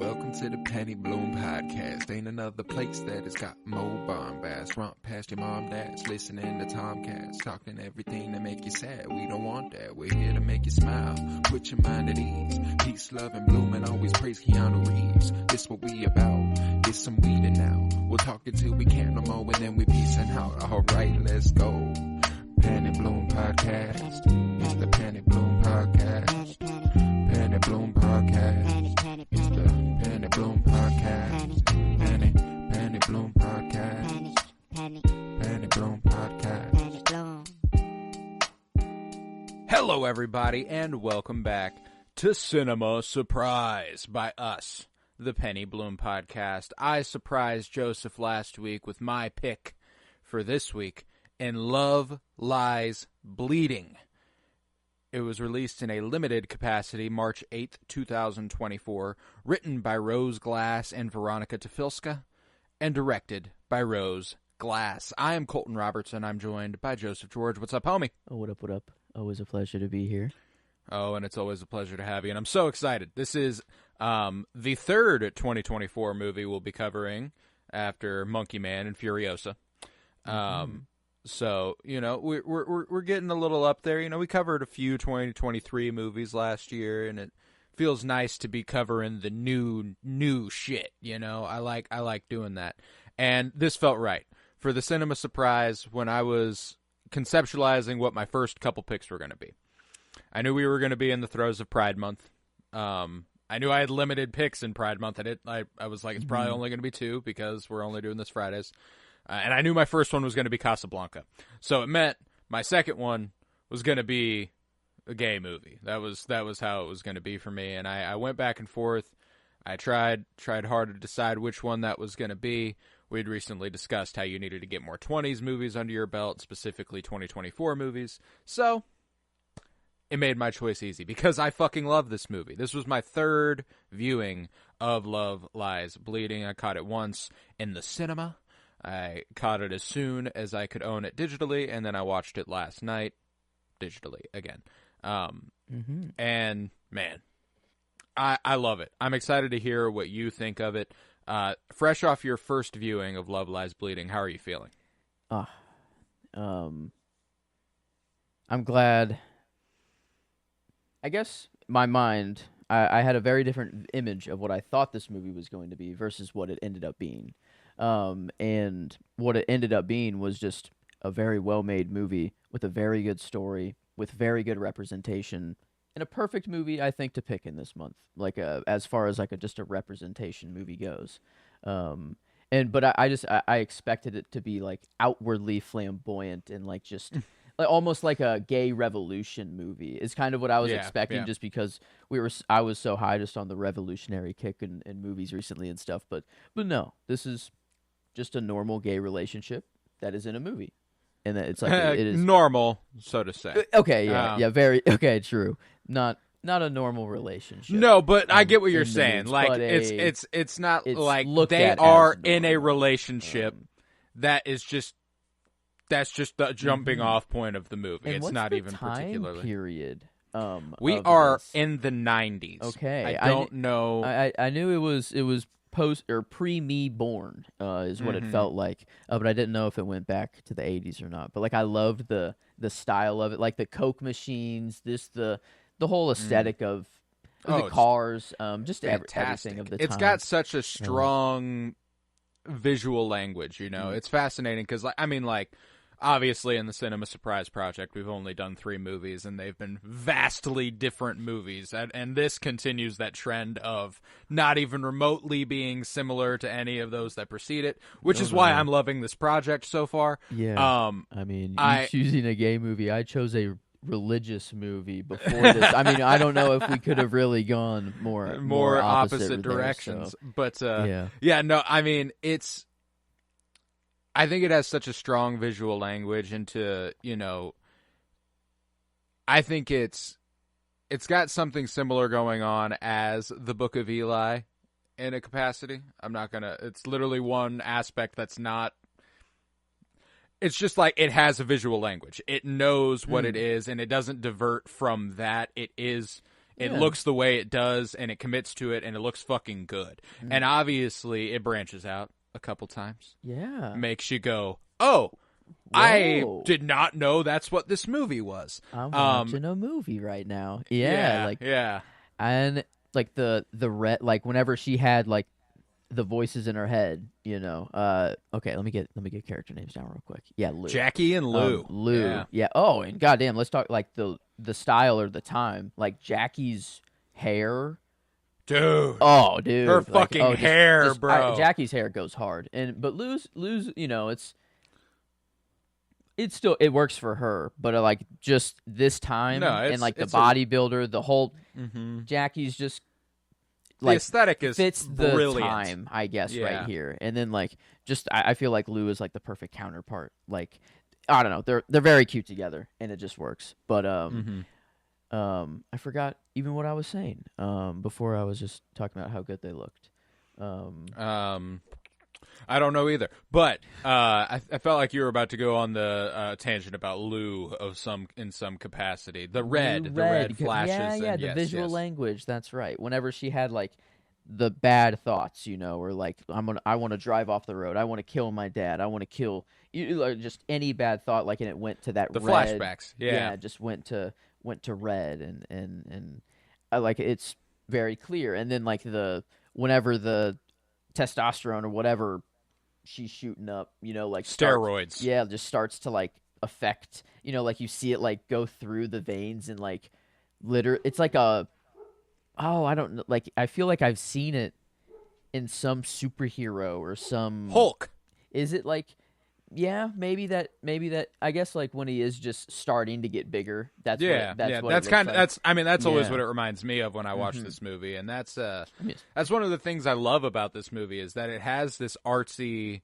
Welcome to the Penny Bloom Podcast. Ain't another place that has got more bombast. Romp past your mom, dad's listening to Tomcats. Talking everything to make you sad. We don't want that. We're here to make you smile. Put your mind at ease. Peace, love, and bloom, and always praise Keanu Reeves. This what we about. Get some weed and now. We'll talk until we can't no more, and then we peacing out. Alright, let's go. Penny Bloom Podcast. It's the Penny Bloom Podcast. Penny Bloom Podcast. It's the Penny Bloom Podcast. Penny Bloom Podcast. Penny Bloom Podcast. Hello, everybody, and welcome back to Cinema Surprise by us, the Penny Bloom Podcast. I surprised Joseph last week with my pick for this week in Love Lies Bleeding. It was released in a limited capacity March 8th, 2024, written by Rose Glass and Veronica Tafilska, and directed by Rose Glass. I am Colton Robertson. I'm joined by Joseph George. What's up, homie? Oh, what up, what up? Always a pleasure to be here. Oh, and it's always a pleasure to have you, and I'm so excited. This is the third 2024 movie we'll be covering after Monkey Man and Furiosa. So, you know, we're getting a little up there. You know, we covered a few 2023 movies last year, and it feels nice to be covering the new shit, you know? I like doing that. And this felt right. For the Cinema Surprise, when I was conceptualizing what my first couple picks were going to be, I knew we were going to be in the throes of Pride Month. I knew I had limited picks in Pride Month. I was like, it's probably only going to be two because we're only doing this Fridays. And I knew my first one was going to be Casablanca. So it meant my second one was going to be a gay movie. That was how it was going to be for me. And I went back and forth. I tried hard to decide which one that was going to be. We'd recently discussed how you needed to get more 20s movies under your belt, specifically 2024 movies. So it made my choice easy because I fucking love this movie. This was my third viewing of Love Lies Bleeding. I caught it once in the cinema. I caught it as soon as I could own it digitally, and then I watched it last night digitally again. And, man, I love it. I'm excited to hear what you think of it. Fresh off your first viewing of Love Lies Bleeding, how are you feeling? I'm glad. I guess my mind, I had a very different image of what I thought this movie was going to be versus what it ended up being. And what it ended up being was just a very well-made movie with a very good story, with very good representation, and a perfect movie, I think, to pick in this month. Like as far as like just a representation movie goes. But I expected it to be like outwardly flamboyant and like just like almost like a gay revolution movie is kind of what I was expecting, just because I was so high just on the revolutionary kick in movies recently and stuff. But no, this is just a normal gay relationship that is in a movie, and that it's like it is normal, so to say. Okay, very okay, true. Not a normal relationship. No, but I get what you're saying. Like it's not like they are in a relationship that's just the jumping off point of the movie. And it's what's not the even time particularly period. We are in the 90s. Okay, I don't know. I knew it was post or pre-me born is what it felt like, but I didn't know if it went back to the 80s or not. But like I loved the style of it, like the Coke machines, the whole aesthetic of the cars, just everything of the time. It's got such a strong visual language, you know. It's fascinating because obviously in the Cinema Surprise Project, we've only done 3 movies, and they've been vastly different movies. And this continues that trend of not even remotely being similar to any of those that precede it, which is why I'm loving this project so far. Yeah. You choosing a gay movie, I chose a religious movie before this. I don't know if we could have really gone more opposite directions. There, so. But, it's... I think it has such a strong visual language into, you know, I think it's got something similar going on as The Book of Eli in a capacity. It's literally one aspect that's not, it's just like it has a visual language. It knows what it is, and it doesn't divert from that. It is it looks the way it does, and it commits to it, and it looks fucking good. And obviously, it branches out a couple times. Yeah. Makes you go, oh, I did not know that's what this movie was. I'm watching a movie right now. Yeah. And like the red, like whenever she had like the voices in her head, okay, let me get character names down real quick. Yeah, Lou. Jackie and Lou. Lou. Yeah. Oh, and goddamn, let's talk like the style or the time. Like Jackie's hair. Dude. Oh, dude. Her fucking hair, bro. Jackie's hair goes hard. But Lou's, it works for her, but like just this time and like the bodybuilder, the whole Jackie's just like the aesthetic is fits brilliant. The time, I guess, right here. And then like just I feel like Lou is like the perfect counterpart. Like I don't know, they're very cute together, and it just works. But I forgot even what I was saying before. I was just talking about how good they looked. I don't know either, but I felt like you were about to go on the tangent about Lou in some capacity. The red flashes. Yeah, the visual language. That's right. Whenever she had like the bad thoughts, or like I want to drive off the road. I want to kill my dad. I want to kill just any bad thought. Like, and it went to that the red, flashbacks. Yeah, it just went to red, and I like it's very clear. And then like whenever the testosterone or whatever she's shooting up, like steroids. Just starts to like affect, like you see it like go through the veins and like it's like I don't know, like I feel like I've seen it in some superhero or some Hulk. Is it like maybe that I guess like when he is just starting to get bigger, that's always what it reminds me of when I watch this movie. And that's one of the things I love about this movie is that it has this artsy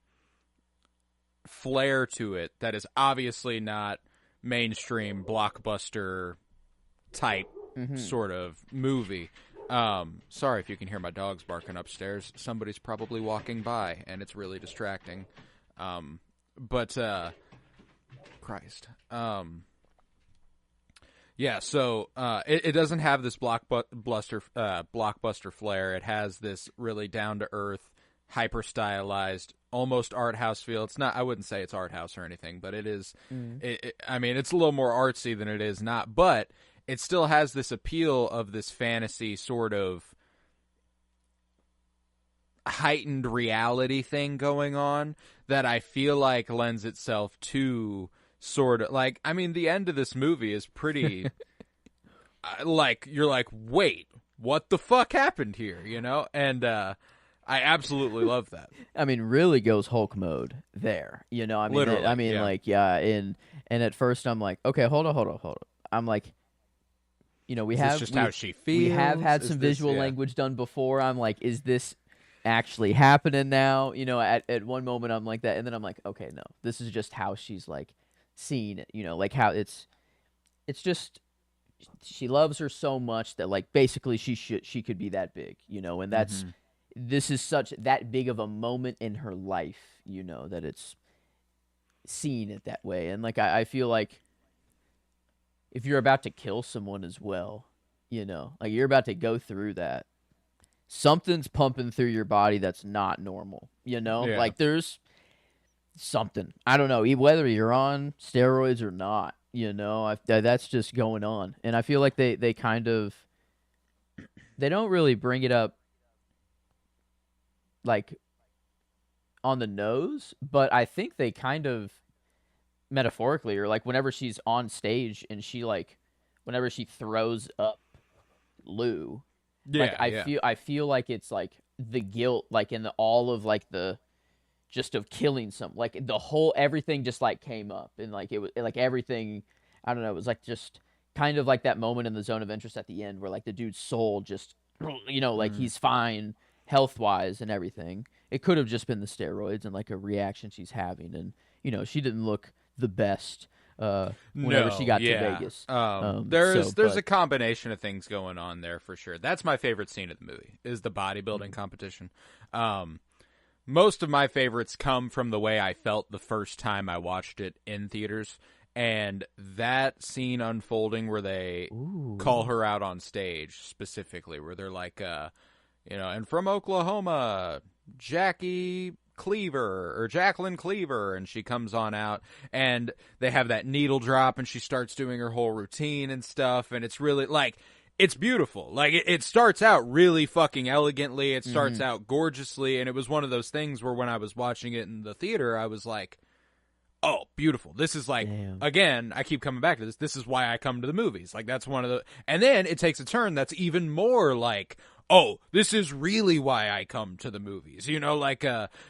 flair to it that is obviously not mainstream blockbuster type sort of movie. Sorry if you can hear my dogs barking upstairs. Somebody's probably walking by and it's really distracting. But Christ. So it doesn't have this blockbuster flair. It has this really down to earth, hyper stylized, almost art house feel. It's not. I wouldn't say it's art house or anything, but it is. I mean, it's a little more artsy than it is not, but it still has this appeal of this fantasy sort of heightened reality thing going on that I feel like lends itself to sort of like, I mean, the end of this movie is pretty like, you're like, wait, what the fuck happened here, and I absolutely love that. I mean, really goes Hulk mode there, I mean, literally, and at first I'm like, okay, hold on. I'm like, how she feels. We have had some visual language done before. I'm like, is this actually happening now? At one moment I'm like that, and then I'm like, okay, no, this is just how she's like seen it, like how it's just she loves her so much that like basically she could be that big, and that's this is such that big of a moment in her life, that it's seen it that way. And like I feel like if you're about to kill someone as well, like you're about to go through that, something's pumping through your body that's not normal, like there's something, I don't know, whether you're on steroids or not, that's just going on. And I feel like they kind of, they don't really bring it up like on the nose, but I think they kind of metaphorically, or like whenever she's on stage and she like, whenever she throws up Lou, I feel like it's like the guilt, like in all of like the just of killing some, like the whole everything just like came up, and like it was like everything, I don't know, it was like just kind of like that moment in the zone of interest at the end where like the dude's soul just like he's fine health wise and everything. It could have just been the steroids and like a reaction she's having, and she didn't look the best whenever she got to Vegas. There's a combination of things going on there for sure. That's my favorite scene of the movie, is the bodybuilding competition. Most of my favorites come from the way I felt the first time I watched it in theaters, And that scene unfolding where they call her out on stage specifically, where they're like, and from Oklahoma, Jacqueline Cleaver, and she comes on out, and they have that needle drop, and she starts doing her whole routine and stuff, and it's really, like, it's beautiful. Like, it starts out really fucking elegantly, it starts out gorgeously, and it was one of those things where when I was watching it in the theater, I was like, oh, beautiful. This is like, again, I keep coming back to this. This is why I come to the movies. Like, that's one of the, and then it takes a turn that's even more like, oh, this is really why I come to the movies.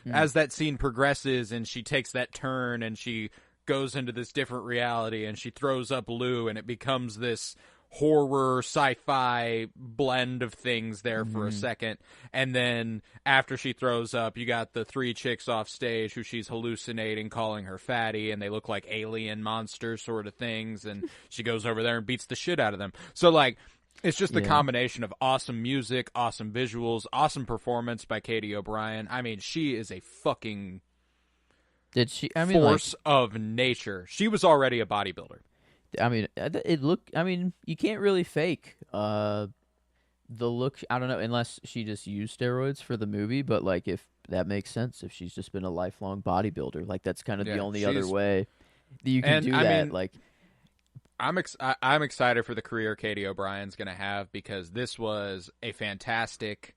As that scene progresses and she takes that turn and she goes into this different reality and she throws up Lou and it becomes this horror sci-fi blend of things there for a second, and then after she throws up, you got the three chicks off stage who she's hallucinating, calling her fatty, and they look like alien monsters sort of things, and she goes over there and beats the shit out of them. So, like, it's just the combination of awesome music, awesome visuals, awesome performance by Katie O'Brien. I mean, she is a fucking force of nature. She was already a bodybuilder. I mean, you can't really fake the look. I don't know, unless she just used steroids for the movie. But, like, if that makes sense, if she's just been a lifelong bodybuilder, like, that's kind of the only other way that you can do that. Like, I'm excited for the career Katie O'Brien's going to have, because this was a fantastic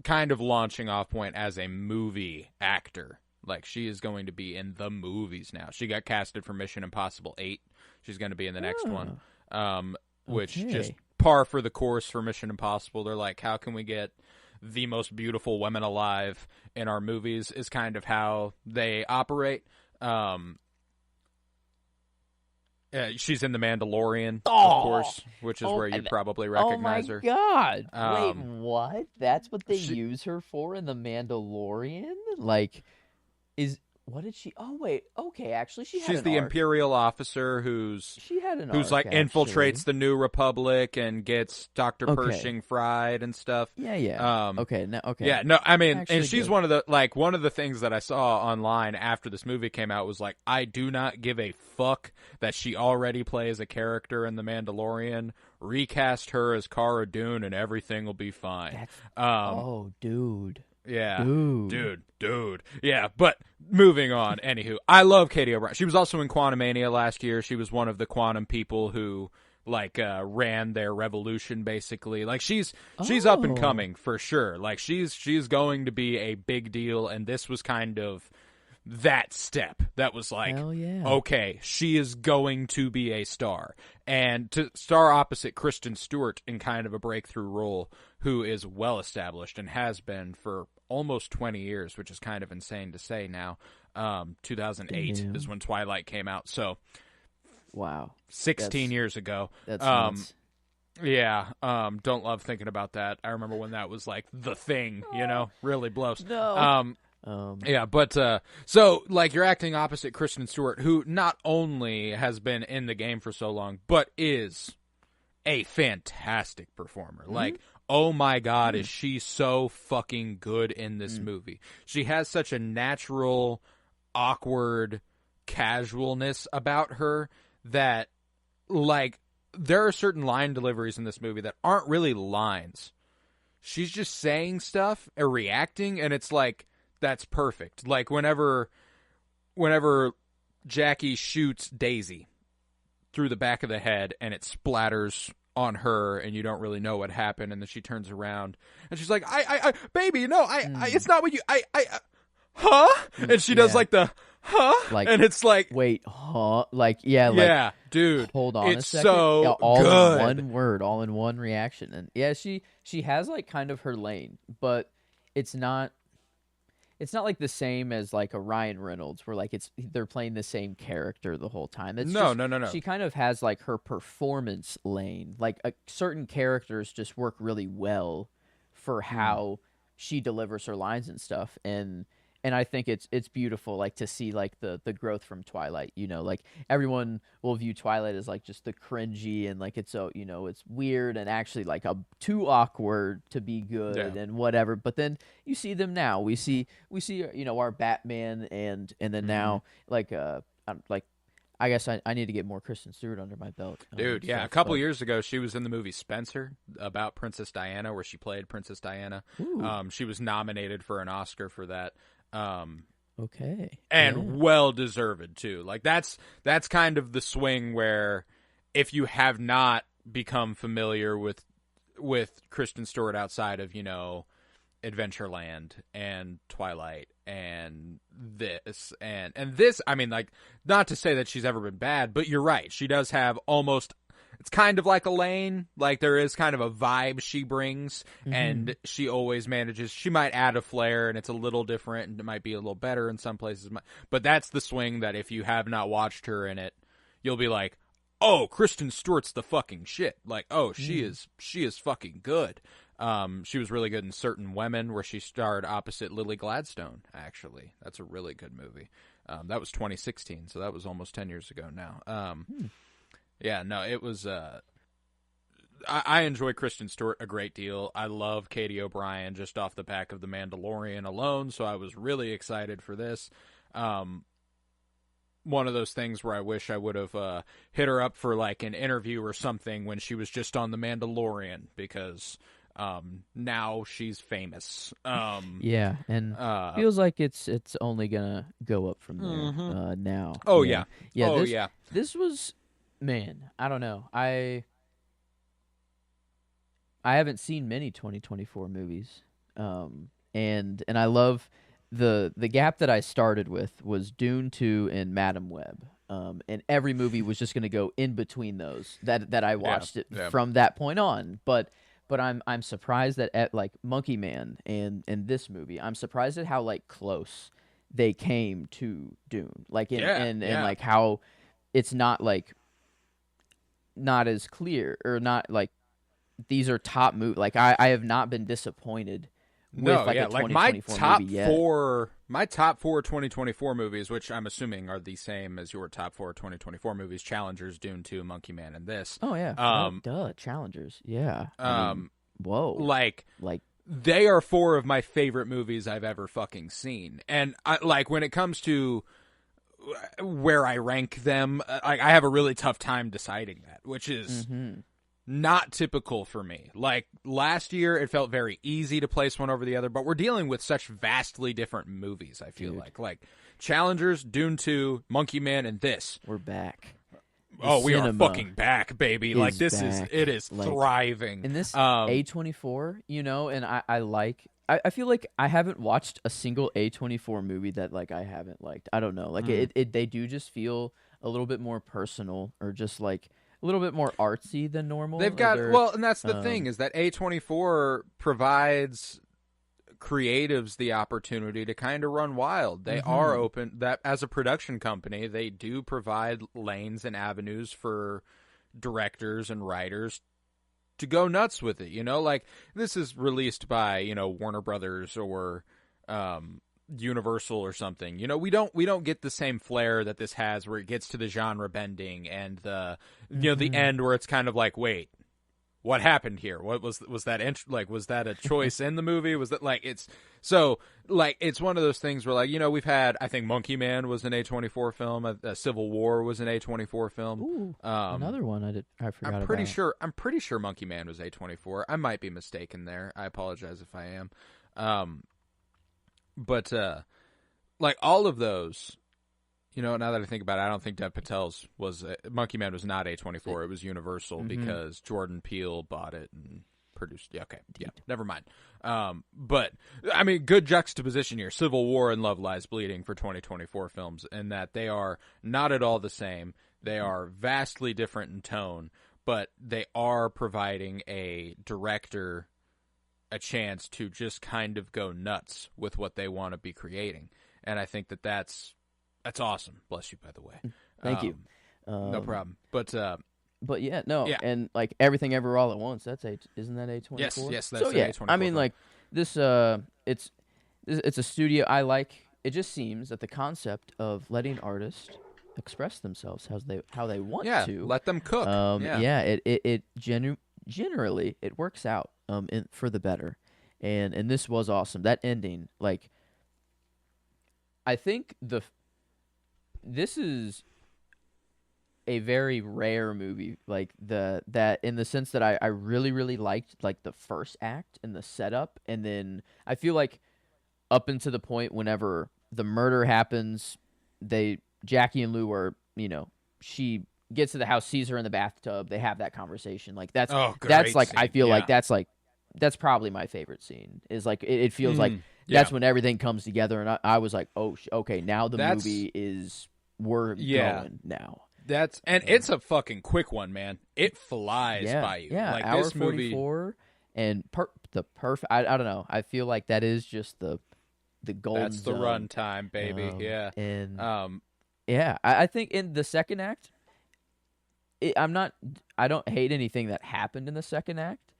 kind of launching off point as a movie actor. Like, she is going to be in the movies now. She got casted for Mission Impossible 8. She's going to be in the next one, which just par for the course for Mission Impossible. They're like, how can we get the most beautiful women alive in our movies is kind of how they operate. She's in The Mandalorian, of course, which is where you'd probably recognize her. Oh, my God. Wait, what? That's what they use her for in The Mandalorian? Like... What did she? Oh wait, okay. Actually, she's the Imperial officer she had an who's arc, like infiltrates the New Republic and gets Dr. Pershing fried and stuff. Yeah. Okay. Yeah. No, I mean, actually, and she's one of the things that I saw online after this movie came out was like, I do not give a fuck that she already plays a character in The Mandalorian. Recast her as Cara Dune and everything will be fine. Dude. Yeah. Dude. Yeah, but moving on. Anywho, I love Katie O'Brien. She was also in Quantumania last year. She was one of the quantum people who, like, ran their revolution, basically. Like, she's up and coming, for sure. Like, she's going to be a big deal, and this was kind of that step that was like, okay, she is going to be a star. And to star opposite Kristen Stewart in kind of a breakthrough role, who is well established and has been for almost 20 years, which is kind of insane to say now. 2008 is when Twilight came out. So, wow, 16 years ago. That's nuts. Yeah, don't love thinking about that. I remember when that was like the thing, really blows. No. Yeah, but so, like, you're acting opposite Kristen Stewart, who not only has been in the game for so long, but is a fantastic performer. Like, oh my God, is she so fucking good in this movie. She has such a natural, awkward casualness about her that, like, there are certain line deliveries in this movie that aren't really lines. She's just saying stuff or reacting, and it's like, that's perfect. Like, whenever Jackie shoots Daisy through the back of the head and it splatters on her and you don't really know what happened, and then she turns around and she's like, I baby, no, it's not what you, huh? And she does like the, huh? Like, and it's like, wait, huh? Like, yeah, like, yeah, dude, hold on it's a second. so yeah, all good. in one word, all in one reaction. And yeah, she has like kind of her lane, but it's not like the same as like a Ryan Reynolds where like they're playing the same character the whole time. No. She kind of has like her performance lane. Like certain characters just work really well for how she delivers her lines and stuff. And I think it's beautiful, like, to see like the growth from Twilight. Like, everyone will view Twilight as like just the cringy and like it's so it's weird and actually like too awkward to be good and whatever. But then you see them now. We see our Batman and then now like I guess I need to get more Kristen Stewart under my belt. Dude, yeah. stuff, A couple but- years ago, she was in the movie Spencer about Princess Diana, where she played Princess Diana. Ooh. She was nominated for an Oscar for that. Okay. And Yeah. well deserved too. Like that's kind of the swing where if you have not become familiar with Kristen Stewart outside of, Adventureland and Twilight and this and this, I mean, like, not to say that she's ever been bad, but you're right. She does have it's kind of like Elaine. Like, there is kind of a vibe she brings, and she always manages. She might add a flair, and it's a little different, and it might be a little better in some places. But that's the swing that if you have not watched her in it, you'll be like, oh, Kristen Stewart's the fucking shit. Like, oh, she is fucking good. She was really good in Certain Women, where she starred opposite Lily Gladstone, actually. That's a really good movie. That was 2016, so that was almost 10 years ago now. Yeah, no, it was. I enjoy Kristen Stewart a great deal. I love Katie O'Brien just off the back of The Mandalorian alone, so I was really excited for this. One of those things where I wish I would have hit her up for like an interview or something when she was just on The Mandalorian, because now she's famous. Yeah, and feels like it's only gonna go up from there now. Oh yeah. Yeah. This was. Man, I don't know. I haven't seen many 2024 movies, and I love the gap that I started with was Dune 2 and Madam Web, and every movie was just going to go in between those that I watched it from that point on. But I'm surprised that at like Monkey Man and this movie, I'm surprised at how like close they came to Dune, like and like how it's not like. Not as clear, or not like these are top movies. Like I have not been disappointed with a 2024 movie yet. My top four 2024 movies, which I'm assuming are the same as your top four 2024 movies: Challengers, Dune 2, Monkey Man, and this. Oh yeah, Challengers. Yeah. Whoa. Like they are four of my favorite movies I've ever fucking seen, and when it comes to where I rank them, I have a really tough time deciding that, which is not typical for me. Like last year, it felt very easy to place one over the other, but we're dealing with such vastly different movies. I feel like Challengers, Dune 2, Monkey Man, and this. We're back. We are fucking back, baby. Like this back. is thriving. And this A24, and I like. I feel like I haven't watched a single A24 movie that like I haven't liked. I don't know. Like they do just feel a little bit more personal, or just like a little bit more artsy than normal. They've got and that's the thing, is that A24 provides creatives the opportunity to kind of run wild. They are open, that as a production company, they do provide lanes and avenues for directors and writers to go nuts with it. Like this is released by Warner Brothers or Universal or something. We don't get the same flair that this has, where it gets to the genre bending and the the end where it's kind of like, wait, what happened here? What was that? Was that a choice in the movie? Was that it's one of those things where we've had, I think Monkey Man was an A24 film, Civil War was an A24 film. Ooh, another one I forgot about. I'm pretty sure Monkey Man was A24. I might be mistaken there. I apologize if I am. But all of those, now that I think about it, I don't think Dev Patel's Monkey Man was not A24. It was Universal, because Jordan Peele bought it and produced. Yeah, okay, yeah, never mind. But I mean, good juxtaposition here: Civil War and Love Lies Bleeding for 2024 films, in that they are not at all the same. They are vastly different in tone, but they are providing a director a chance to just kind of go nuts with what they want to be creating, and I think that's awesome. Bless you, by the way. Thank you. No problem. But yeah, no, and like Everything Ever All at Once. Isn't that A24? Yes, that's so. Yeah, A24. I mean, like this. It's a studio. I like. It just seems that the concept of letting artists express themselves how they want to, let them cook. It generally it works out for the better, and this was awesome. That ending, like, I think this is a very rare movie, like that in the sense that I really really liked like the first act and the setup, and then I feel like up into the point whenever the murder happens, Jackie and Lou are, she gets to the house, sees her in the bathtub, they have that conversation. Like that's like scene. I feel Yeah. like that's probably my favorite scene. Is like it feels like that's when everything comes together, and I was like, oh, okay, now the movie is going now. It's a fucking quick one, man. It flies by you. Yeah, like hour this movie 44, and the perfect. I don't know. I feel like that is just the golden. That's the run time, baby. Yeah, and yeah, I think in the second act, I don't hate anything that happened in the second act.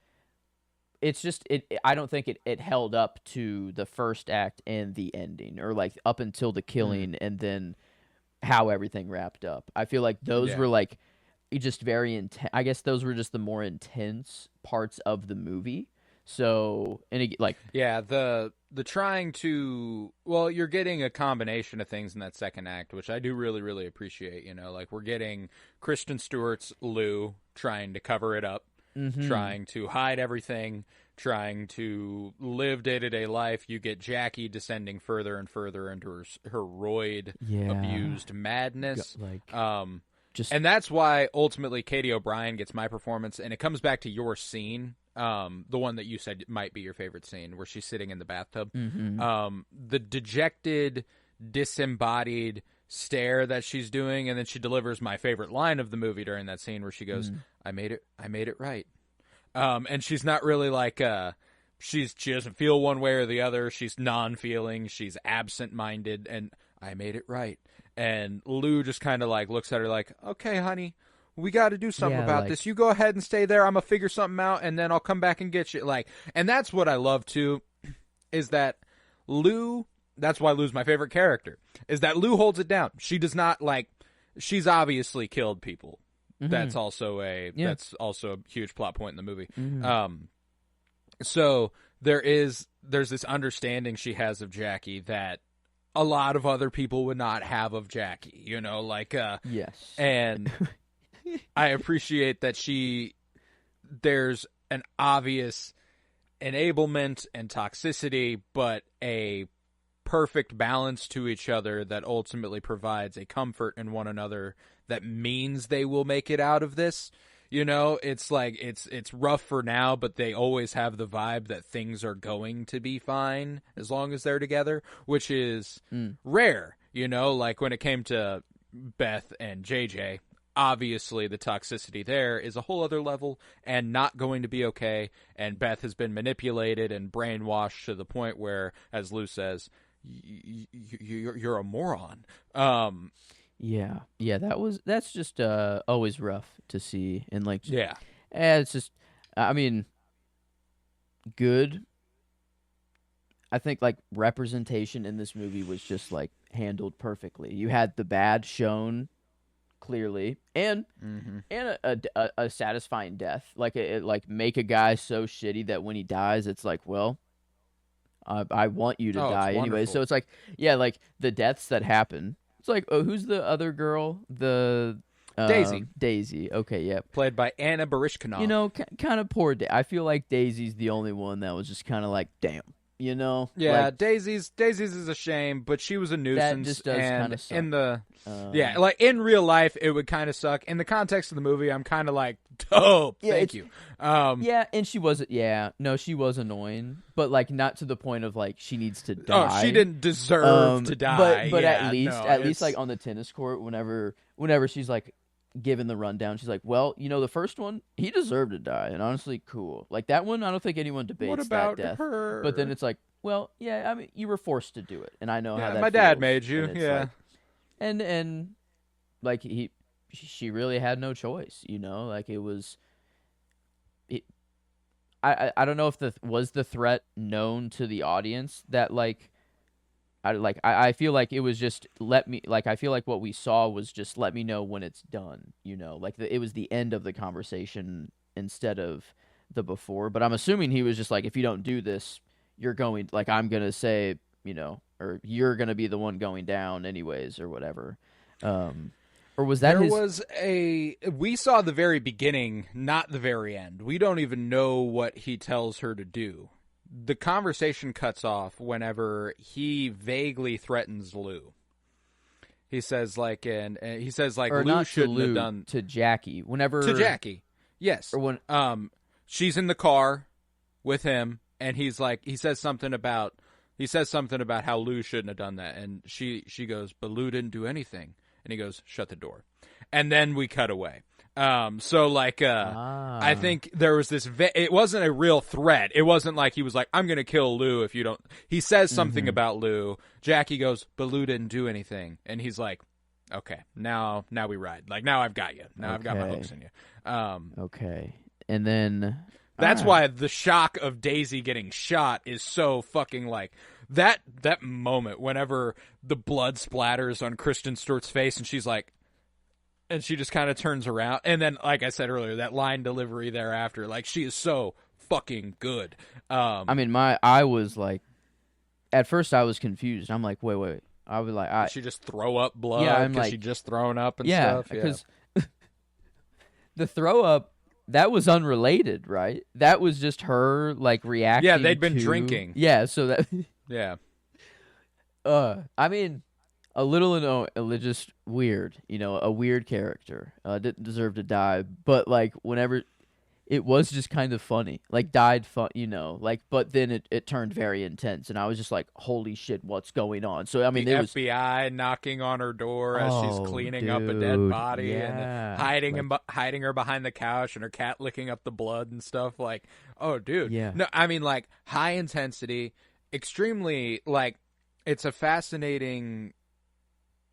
It's just I don't think it held up to the first act and the ending, or like up until the killing and then how everything wrapped up. I feel like those were like just very intense. I guess those were just the more intense parts of the movie. So, and it, like, yeah, the trying to, well, you're getting a combination of things in that second act, which I do really, really appreciate. Like we're getting Kristen Stewart's Lou trying to cover it up, trying to hide everything, trying to live day-to-day life. You get Jackie descending further and further into her roid abused madness. And that's why ultimately Katie O'Brien gets my performance, and it comes back to your scene, the one that you said might be your favorite scene, where she's sitting in the bathtub. The dejected, disembodied stare that she's doing, and then she delivers my favorite line of the movie during that scene, where she goes, I made it right. And she's not really like she doesn't feel one way or the other. She's non-feeling. She's absent-minded, and I made it right. And Lou just kind of like looks at her like, okay, honey, we got to do something about this. You go ahead and stay there. I'm gonna figure something out, and then I'll come back and get you. Like, and that's what I love too, is that Lou. That's why Lou's my favorite character. Is that Lou holds it down. She does not like. She's obviously killed people. That's also a huge plot point in the movie. So there's this understanding she has of Jackie that a lot of other people would not have of Jackie, yes. And I appreciate that there's an obvious enablement and toxicity, but a perfect balance to each other that ultimately provides a comfort in one another that means they will make it out of this. It's like it's rough for now, but they always have the vibe that things are going to be fine as long as they're together, which is rare. Like when it came to Beth and JJ, obviously the toxicity there is a whole other level and not going to be okay. And Beth has been manipulated and brainwashed to the point where, as Lou says, you're a moron. Yeah, that's just always rough to see, and like, it's just, I mean, good. I think like representation in this movie was just like handled perfectly. You had the bad shown clearly, and a satisfying death, like it like make a guy so shitty that when he dies, it's like, well, I want you to die anyway. So it's like, like the deaths that happen. It's like, oh, who's the other girl? The Daisy. Daisy. Okay, yeah. Played by Anna Barishkinov. Kind of poor. I feel like Daisy's the only one that was just kind of like, damn. Yeah, like, Daisy's is a shame, but she was a nuisance. That just does kind of suck. In the like in real life, it would kind of suck. In the context of the movie, I'm kind of like, dope. Thank you. And she wasn't. Yeah, no, she was annoying, but like not to the point of like she needs to die. Oh, she didn't deserve to die. But at least like on the tennis court, whenever she's like given the rundown, she's like, well, the first one, he deserved to die, and honestly, cool. Like that one, I don't think anyone debates what about that death. Her? But then it's like, well, yeah, I mean, you were forced to do it, and I know how that my feels. dad made you, Like, and like she really had no choice, like it was. I don't know if the threat known to the audience that like. I feel like it was just I feel like what we saw was just let me know when it's done, like it was the end of the conversation instead of the before. But I'm assuming he was just like, if you don't do this, you're going, like, I'm going to say, or you're going to be the one going down anyways or whatever. Or was that there his? was we saw the very beginning, not the very end. We don't even know what he tells her to do. The conversation cuts off whenever he vaguely threatens Lou. He says like, or Lou not shouldn't to Lou, have done to Jackie. Whenever to Jackie. Yes. or when She's in the car with him, and he says something about how Lou shouldn't have done that, and she goes, but Lou didn't do anything, and he goes, shut the door, and then we cut away. I think there was this. It wasn't a real threat. It wasn't like he was like, I'm gonna kill Lou if you don't. He says something about Lou. Jackie goes, but Lou didn't do anything, and he's like, okay, now we ride. Like now I've got you. Now I've got my hooks in you. Okay, and then that's why the shock of Daisy getting shot is so fucking like that moment whenever the blood splatters on Kristen Stewart's face and she's like, and she just kind of turns around, and then like I said earlier, that line delivery thereafter, like she is so fucking good. I mean, I was like, at first I was confused. I'm like, wait. I was like, did she just throw up blood? Yeah, I'm like, like, she just thrown up and yeah, stuff. because the throw up, that was unrelated, right? That was just her like reacting. Yeah, they'd been drinking. Yeah, so that. Yeah. I mean, a little just weird. A weird character. Didn't deserve to die, but like whenever. It was just kind of funny, like died fun, but then it turned very intense, and I was just like, "Holy shit, what's going on?" So I mean, the there was FBI knocking on her door as she's cleaning up a dead body and hiding her behind the couch, and her cat licking up the blood and stuff. Like, oh, dude, yeah. No, I mean, like high intensity, extremely like it's a fascinating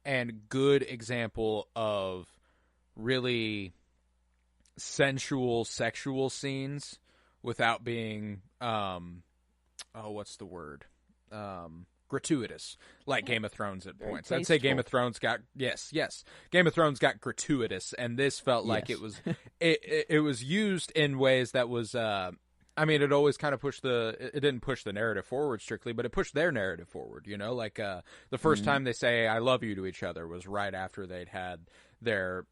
and good example of really sensual sexual scenes without being what's the word, gratuitous, like Game of Thrones at points. I'd say Game of Thrones got Game of Thrones got gratuitous, and this felt like it was it was used in ways that was I mean, it always kind of it didn't push the narrative forward strictly, but it pushed their narrative forward, like the first time they say I love you to each other was right after they'd had their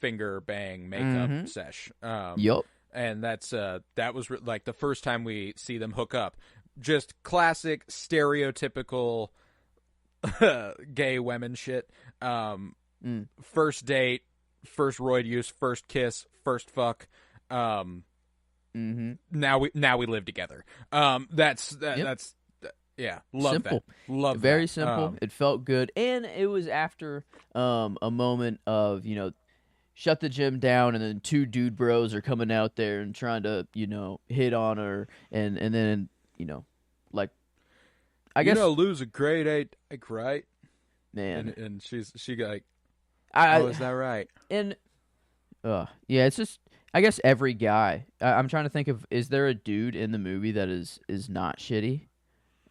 finger bang makeup sesh. Yup. And that was like the first time we see them hook up. Just classic stereotypical gay women shit. First date, first roid use, first kiss, first fuck. Now we live together. That's love simple. That. Love very that. Simple. It felt good, and it was after a moment of shut the gym down, and then two dude bros are coming out there and trying to hit on her, and then like I guess lose a grade 8, like, right? Man, and she like, oh, is that right? And yeah, it's just. I guess every guy. I'm trying to think of. Is there a dude in the movie that is not shitty?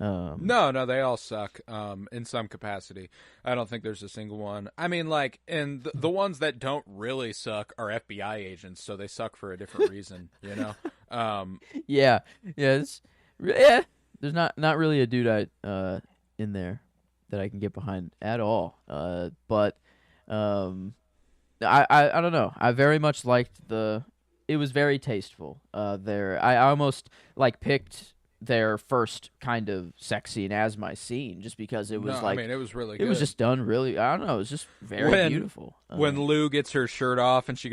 No, they all suck. In some capacity. I don't think there's a single one. I mean, like, and the ones that don't really suck are FBI agents, so they suck for a different reason. Yeah. There's not really a dude in there that I can get behind at all. But I don't know. I very much liked it was very tasteful. I almost like picked their first kind of sex scene as my scene, just because it was I mean, it was really good. It was just done really. I don't know. It was just very beautiful. When Lou gets her shirt off and she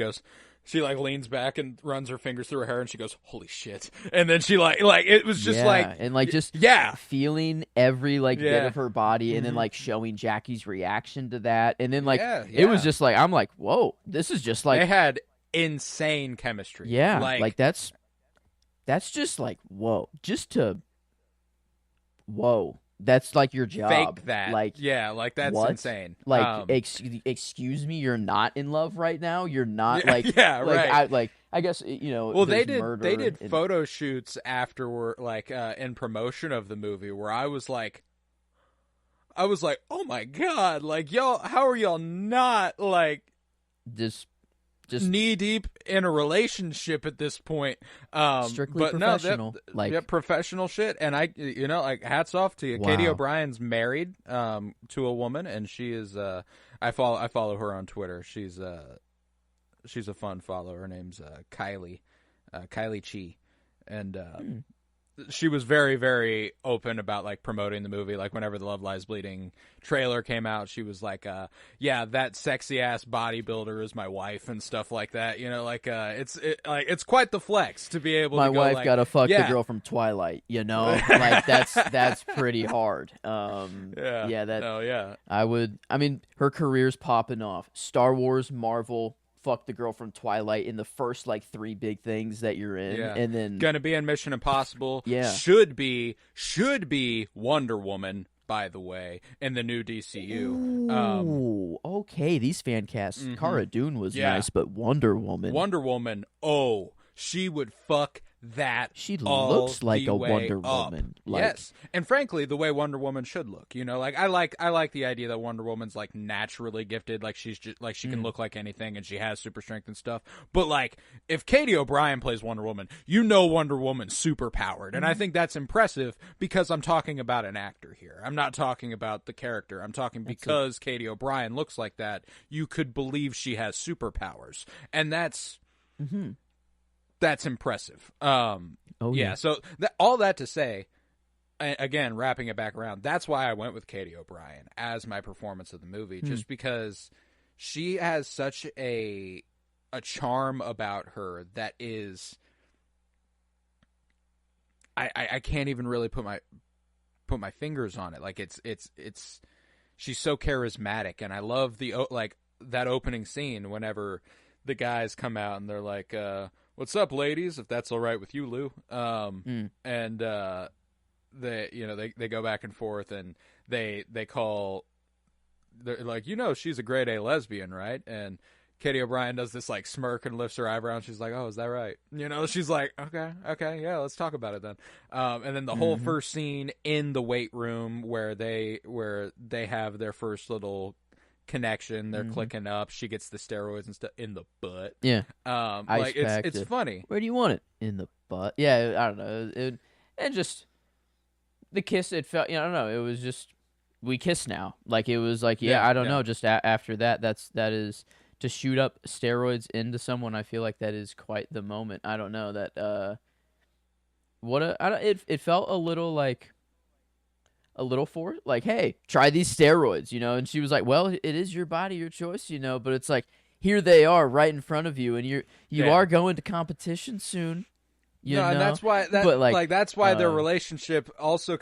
like leans back and runs her fingers through her hair and she goes, "Holy shit!" And then she like it was just feeling every bit of her body, and then like showing Jackie's reaction to that, and then it was just like I'm like, whoa, this is just like they had insane chemistry. Yeah, like that's just like whoa, that's like your job. Fake that. That's what? insane. Like, excuse me, you're not in love right now. You're not right. I guess Well, they did and photo shoots afterward, in promotion of the movie, where I was like, oh my god, like y'all, how are y'all not like just just knee deep in a relationship at this point. Strictly but professional, professional shit. And hats off to you. Wow. Katie O'Brien's married to a woman, and she is. I follow her on Twitter. She's a fun follow. Her name's Kylie Chi, and she was very, very open about like promoting the movie. Like whenever the Love Lies Bleeding trailer came out, she was like, yeah, that sexy ass bodybuilder is my wife and stuff like that. It's quite the flex to be able my to go, wife like, gotta fuck yeah. the girl from Twilight, like that's pretty hard. I mean, her career's popping off. Star Wars, Marvel, fuck the girl from Twilight in the first like 3 big things that you're in, and then gonna be in Mission Impossible. Yeah, should be Wonder Woman, by the way, in the new DCU. Okay, these fan casts. Cara Dune was nice, but Wonder Woman. Oh, she would fuck that. She looks like a Wonder Woman. Yes, and frankly, the way Wonder Woman should look. I like the idea that Wonder Woman's like naturally gifted, like she's just like she can look like anything, and she has super strength and stuff. But like, if Katie O'Brien plays Wonder Woman, Wonder Woman's super powered, and I think that's impressive because I'm talking about an actor here. I'm not talking about the character. I'm talking because Katie O'Brien looks like that. You could believe she has superpowers, and that's. That's impressive. So all that to say, again, wrapping it back around, that's why I went with Katie O'Brien as my performance of the movie, just because she has such a charm about her that is, I can't even really put my fingers on it. Like it's she's so charismatic, and I love that opening scene whenever the guys come out and they're like, what's up, ladies? If that's all right with you, Lou. And they go back and forth, and they call. They're like, she's a grade A lesbian, right? And Katie O'Brien does this like smirk and lifts her eyebrow, and she's like, "Oh, is that right?" She's like, "Okay, yeah, let's talk about it then." And then the whole first scene in the weight room where they have their first little connection, they're clicking up, she gets the steroids and stuff in the butt. It's funny. Where do you want it? In the butt. Yeah, I don't know. And just the kiss, it felt, I don't know, it was just, we kiss now. Like it was like, I don't know, just after that is to shoot up steroids into someone. I feel like that is quite the moment. I don't know that it felt a little like for like, hey, try these steroids, and she was like, well, it is your body, your choice, but it's like, here they are right in front of you, and you are going to competition soon. And that's why their relationship also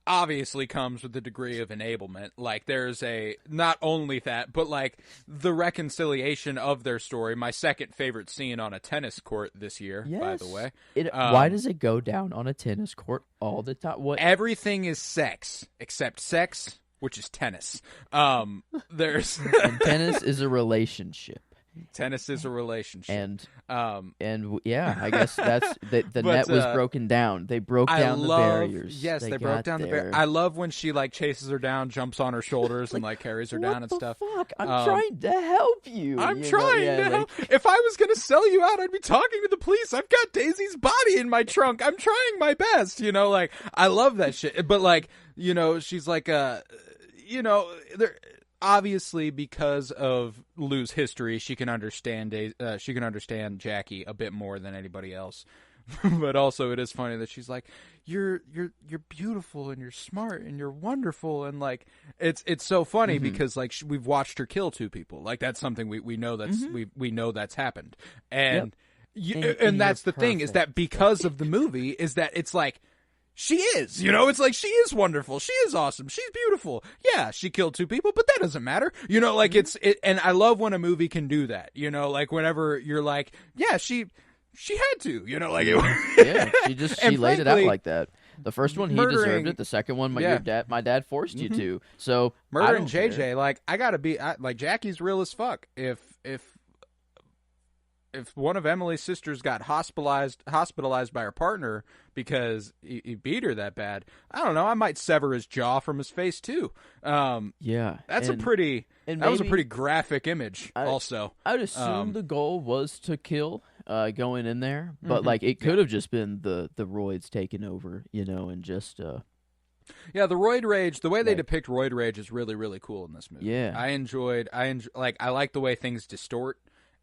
obviously comes with a degree of enablement. Like there's not only that, but like the reconciliation of their story. My second favorite scene on a tennis court this year, by the way. Why does it go down on a tennis court all the time? What? Everything is sex except sex, which is tennis. And tennis is a relationship. Tennis is a relationship, and I guess that's the net was broken down. They broke down the barriers. Yes, they broke down the barriers. I love when she like chases her down, jumps on her shoulders, and like carries her down and stuff. Fuck, I'm trying to help you. I'm trying to help. If I was gonna sell you out, I'd be talking to the police. I've got Daisy's body in my trunk. I'm trying my best. Like I love that shit. But like she's like there. Obviously, because of Lou's history, she can understand Jackie a bit more than anybody else. But also, it is funny that she's like, "You're beautiful and you're smart and you're wonderful," and like it's so funny because like we've watched her kill 2 people. Like that's something we know that's we know that's happened, and and that's the thing is that because of the movie is that it's like. She is, it's like she is wonderful. She is awesome. She's beautiful. Yeah, she killed 2 people, but that doesn't matter. Like and I love when a movie can do that. Like whenever you're like, yeah, she had to, like it, she laid it out like that. The first one he deserved it. The second one, my dad forced you to. So murdering JJ, like I gotta be like Jackie's real as fuck. If if one of Emily's sisters got hospitalized by her partner because he beat her that bad, I don't know, I might sever his jaw from his face too. Yeah, that's and, a pretty. and that was a maybe- pretty graphic image. Also, I'd assume the goal was to kill going in there, but Mhm. like it could have just been the roids taking over, and just yeah, the roid rage. The way they Right. depict roid rage is really, really cool in this movie. Yeah. I like the way things distort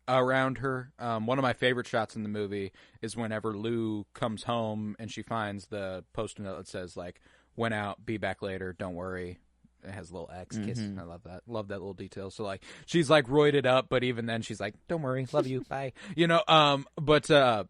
around her. One of my favorite shots in the movie is whenever Lou comes home and she finds the post-it note that says like, "Went out, be back later, don't worry." It has a little X kiss. I love that. Love that little detail. So like, she's like roided up, but even then she's like, "Don't worry, love you, bye." But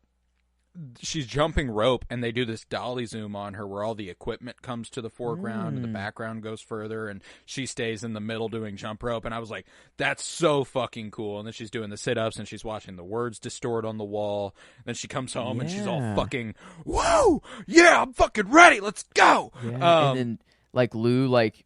she's jumping rope, and they do this dolly zoom on her where all the equipment comes to the foreground and the background goes further, and she stays in the middle doing jump rope. And I was like, that's so fucking cool. And then she's doing the sit-ups, and she's watching the words distort on the wall. Then she comes home and she's all Yeah. fucking, whoa, yeah, I'm fucking ready, let's go. Yeah, and then like Lou like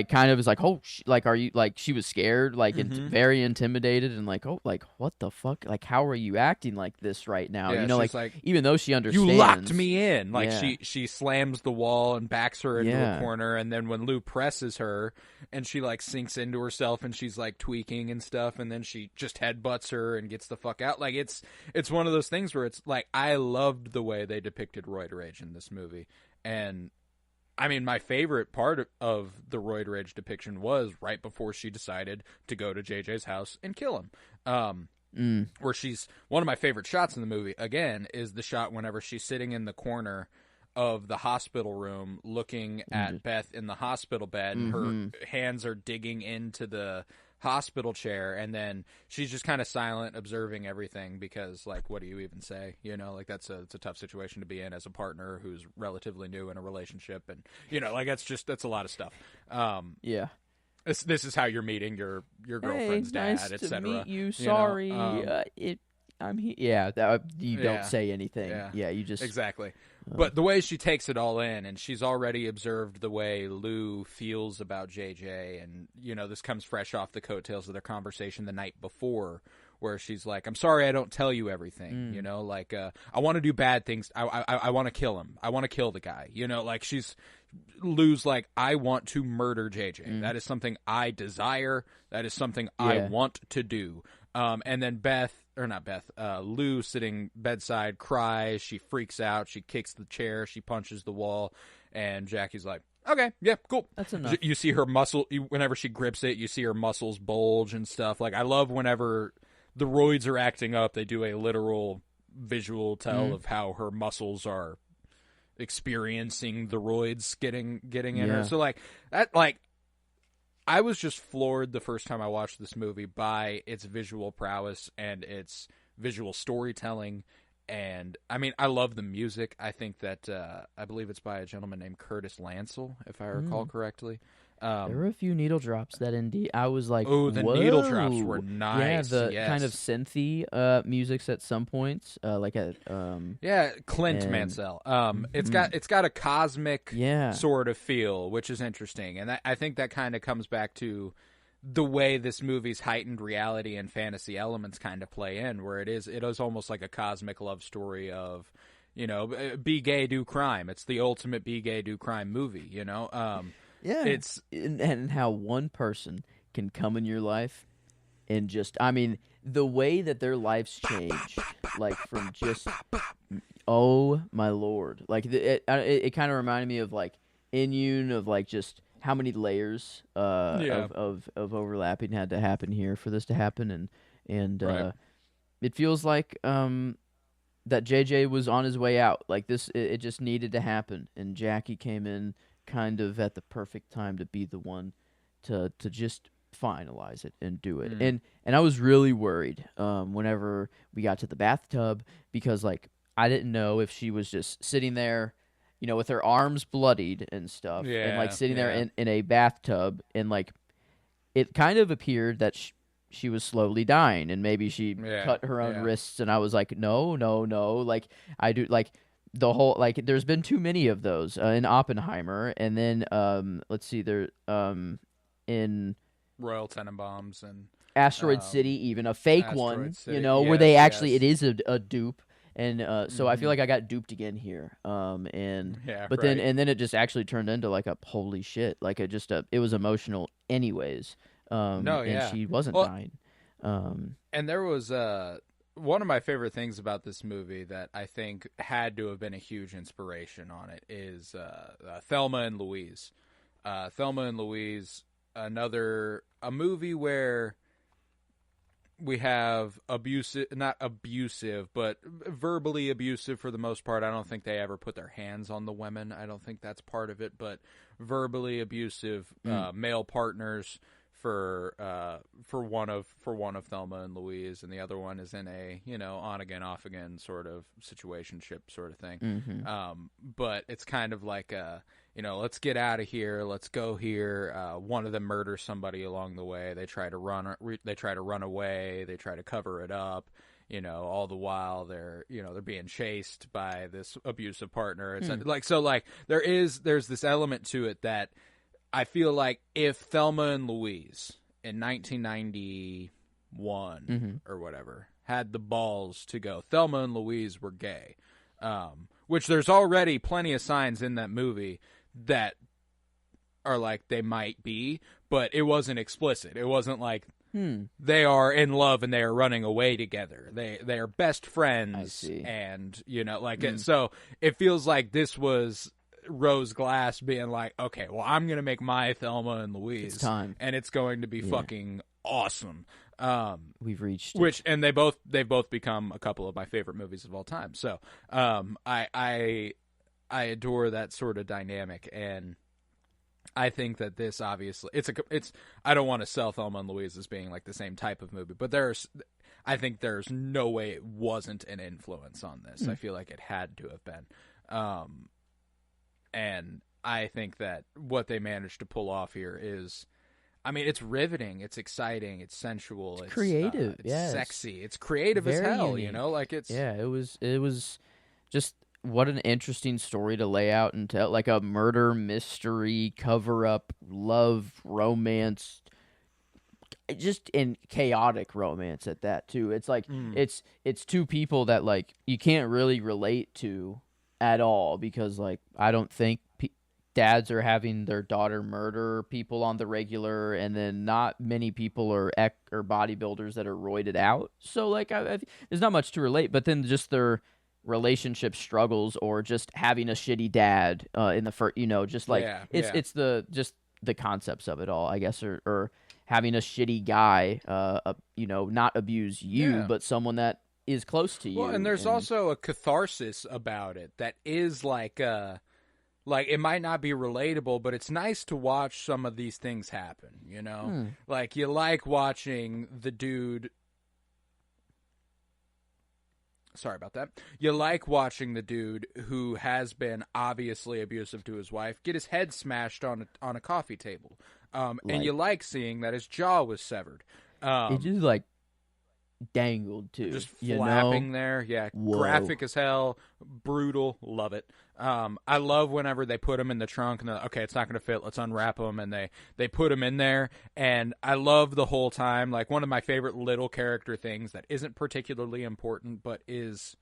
kind of is like, oh, like are you like she was scared, like very intimidated, and like, oh, like what the fuck, like how are you acting like this right now? Yeah, Like she's like, even though she understands, you locked me in. Like Yeah. she slams the wall and backs her into Yeah. a corner, and then when Lou presses her and she like sinks into herself and she's like tweaking and stuff, and then she just headbutts her and gets the fuck out. Like it's one of those things where it's like, I loved the way they depicted roid rage in this movie. And I mean, my favorite part of the roid rage depiction was right before she decided to go to JJ's house and kill him. Where she's, one of my favorite shots in the movie, again, is the shot whenever she's sitting in the corner of the hospital room looking at Beth in the hospital bed, and her hands are digging into the hospital chair, and then she's just kind of silent, observing everything, because like, what do you even say? Like it's a tough situation to be in as a partner who's relatively new in a relationship, and like that's a lot of stuff. Yeah. This is how you're meeting your girlfriend's dad, nice etc. to meet you. Sorry, I'm here. Yeah, you don't say anything. Yeah, you just exactly. But the way she takes it all in, and she's already observed the way Lou feels about JJ, and this comes fresh off the coattails of their conversation the night before, where she's like, "I'm sorry, I don't tell you everything." Like I want to do bad things. I want to kill him. I want to kill the guy. Like Lou's like, I want to murder JJ. That is something I desire. That is something I want to do. And then Lou sitting bedside cries. She freaks out. She kicks the chair. She punches the wall. And Jackie's like, okay, yeah, cool. That's enough. You see her whenever she grips it, you see her muscles bulge and stuff. Like, I love whenever the roids are acting up, they do a literal visual tell of how her muscles are experiencing the roids getting in her. So I was just floored the first time I watched this movie by its visual prowess and its visual storytelling. And I mean, I love the music. I think that I believe it's by a gentleman named Curtis Lancel, if I recall correctly. There were a few needle drops that indeed I was like, oh, the whoa. needle drops were nice. Yeah, the yes. kind of synthy musics at some points, like at Clint Mansell. It's got a cosmic sort of feel, which is interesting, and I think that kind of comes back to the way this movie's heightened reality and fantasy elements kind of play in, where it is almost like a cosmic love story of, be gay, do crime. It's the ultimate be gay, do crime movie. Yeah, it's and how one person can come in your life and just, I mean, the way that their lives changed, like from just, oh my lord, like it kind of reminded me of like Inyun, of like just how many layers of overlapping had to happen here for this to happen, and right. It feels like that JJ was on his way out, like this, it just needed to happen, and Jackie came in kind of at the perfect time to be the one to just finalize it and do it. And I was really worried whenever we got to the bathtub, because like I didn't know if she was just sitting there, with her arms bloodied and stuff, and like sitting there in a bathtub, and like it kind of appeared that she was slowly dying, and maybe she cut her own wrists, and I was like, no, like I do, like the whole, like there's been too many of those in Oppenheimer, and then let's see, there in Royal Tenenbaums and Asteroid City, even a fake Asteroid one, City, where they yes, actually yes. it is a dupe, and so I feel like I got duped again here. And Yeah, but right. then it just actually turned into like a holy shit, like it was emotional anyways. No, And yeah. she wasn't Well, dying. and there was one of my favorite things about this movie that I think had to have been a huge inspiration on it is Thelma and Louise. Thelma and Louise, a movie where we have not abusive, but verbally abusive for the most part. I don't think they ever put their hands on the women. I don't think that's part of it, but verbally abusive male partners for one of Thelma and Louise, and the other one is in a on again off again sort of situationship sort of thing. But it's kind of like let's get out of here, let's go here. One of them murders somebody along the way. They try to run away. They try to cover it up. All the while they're being chased by this abusive partner. It's there's this element to it that I feel like if Thelma and Louise in 1991 or whatever had the balls to go, Thelma and Louise were gay, which there's already plenty of signs in that movie that are like they might be, but it wasn't explicit. It wasn't like they are in love and they are running away together. They are best friends. I see. And so it feels like this was Rose Glass being like, okay, well, I'm gonna make my Thelma and Louise, It's time. and it's going to be fucking awesome. We've reached and they've both become a couple of my favorite movies of all time. So I adore that sort of dynamic, and I think that this obviously it's I don't want to sell Thelma and Louise as being like the same type of movie, but I think there's no way it wasn't an influence on this. I feel like it had to have been. And I think that what they managed to pull off here is, I mean, it's riveting, it's exciting, it's sensual, it's creative, it's yes. sexy, it's creative Very as hell, unique. like it's it was just what an interesting story to lay out and tell, like a murder mystery, cover up, love, romance, just in chaotic romance at that too. It's like it's two people that like you can't really relate to at all, because like I don't think dads are having their daughter murder people on the regular, and then not many people are or bodybuilders that are roided out. So like there's not much to relate. But then just their relationship struggles, or just having a shitty dad in the first, just like it's the concepts of it all, I guess, or having a shitty guy, not abuse you, but someone that is close to you. Well, and there's also a catharsis about it that is like it might not be relatable, but it's nice to watch some of these things happen, Like you like watching the dude. Sorry about that. You like watching the dude who has been obviously abusive to his wife get his head smashed on a coffee table, and you like seeing that his jaw was severed. It just like dangled too, just flapping there. Yeah. Whoa. Graphic as hell, brutal, love it. I love whenever they put him in the trunk and okay, it's not going to fit, let's unwrap him, and they put him in there, and I love the whole time, like one of my favorite little character things that isn't particularly important but is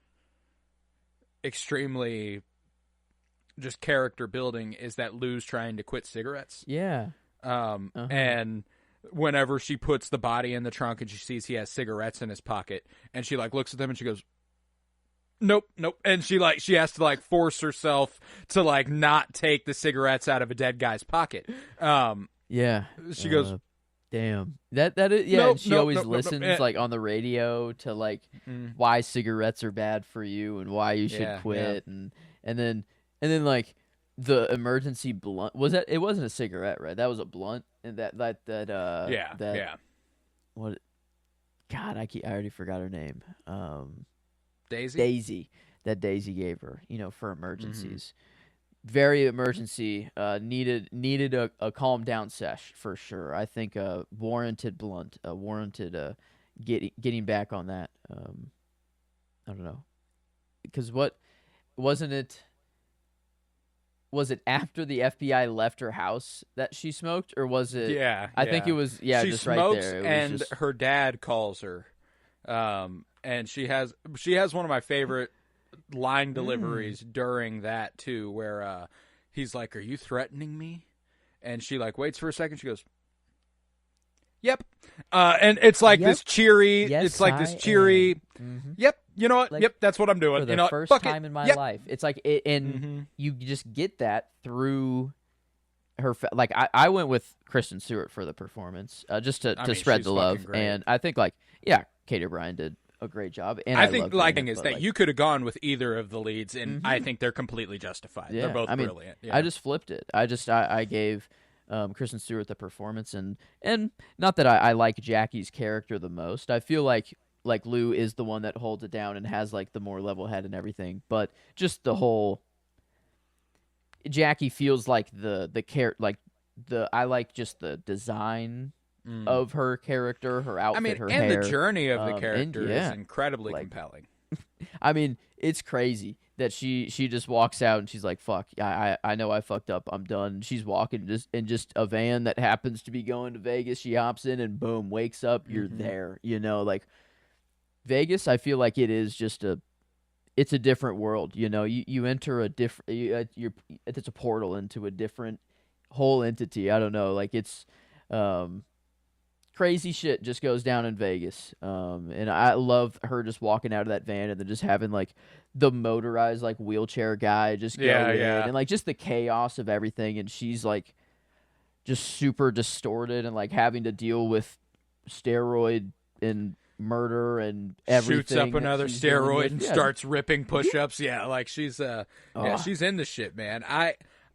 extremely just character building is that Lou's trying to quit cigarettes. And whenever she puts the body in the trunk and she sees he has cigarettes in his pocket, and she like looks at them and she goes, nope, and she has to like force herself to like not take the cigarettes out of a dead guy's pocket. She goes, damn, that is, yeah. Nope, and she always listens nope. like on the radio to like why cigarettes are bad for you and why you should quit, and then like the emergency blunt it wasn't a cigarette, right? That was a blunt, and that what? God, I already forgot her name. Daisy. That Daisy gave her, for emergencies. Very emergency. Needed a calm down sesh for sure. I think warranted blunt. Warranted getting back on that. I don't know, because wasn't it was it after the FBI left her house that she smoked, or was it? Yeah, I think it was. Yeah, she just smokes, right there. It was and just, her dad calls her, and she has one of my favorite line deliveries during that too, where he's like, "Are you threatening me?" And she like waits for a second. She goes, "Yep," and it's like Yep. this cheery. Yes, it's like this I cheery. am. Yep, you know what? Like, Yep, that's what I'm doing. For the you know, first fuck time it. in my Yep. life, it's like, and you just get that through her. Like I went with Kristen Stewart for the performance, just to mean, spread she's the love, fucking great. and I think Katie O'Brien did a great job, and I I think loved like doing is it, that but, you could have gone with either of the leads, and I think they're completely justified. Yeah, They're both I mean, brilliant. Yeah. I just flipped it. I gave Kristen Stewart the performance, and not that I like Jackie's character the most. I feel like Lou is the one that holds it down and has like the more level head and everything, but just the whole Jackie feels like I like just the design of her character, her outfit, I mean, her and hair. the journey of the and character yeah, is incredibly like- compelling. I mean, it's crazy that she just walks out and she's like, "Fuck, I know I fucked up. I'm done." She's walking just a van that happens to be going to Vegas. She hops in and boom, wakes up. You're there. You know, like Vegas. I feel like it is just it's a different world. You know, you enter a different. It's a portal into a different whole entity. I don't know. Like it's. Crazy shit just goes down in Vegas. And I love her just walking out of that van and then just having like the motorized like wheelchair guy just go in and like just the chaos of everything, and she's like just super distorted and like having to deal with steroid and murder and everything. Shoots up that another she's dealing steroid with. and Yeah. starts ripping push-ups. Yeah, like she's she's in the shit, man.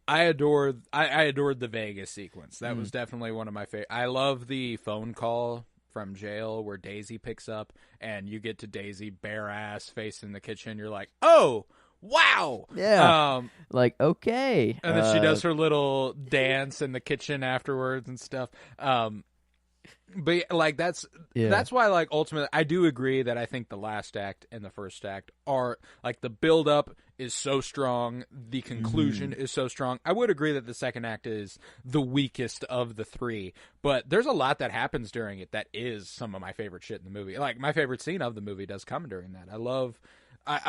I adored the Vegas sequence. That was definitely one of my favorite. I love the phone call from jail where Daisy picks up and you get to Daisy bare ass face in the kitchen. You're like, oh wow, Yeah. Like, okay. and then she does her little dance in the kitchen afterwards and stuff. But like that's why like ultimately I do agree that I think the last act and the first act are like the build up is so strong, the conclusion is so strong. I would agree that the second act is the weakest of the three, but there's a lot that happens during it that is some of my favorite shit in the movie. Like my favorite scene of the movie does come during that. I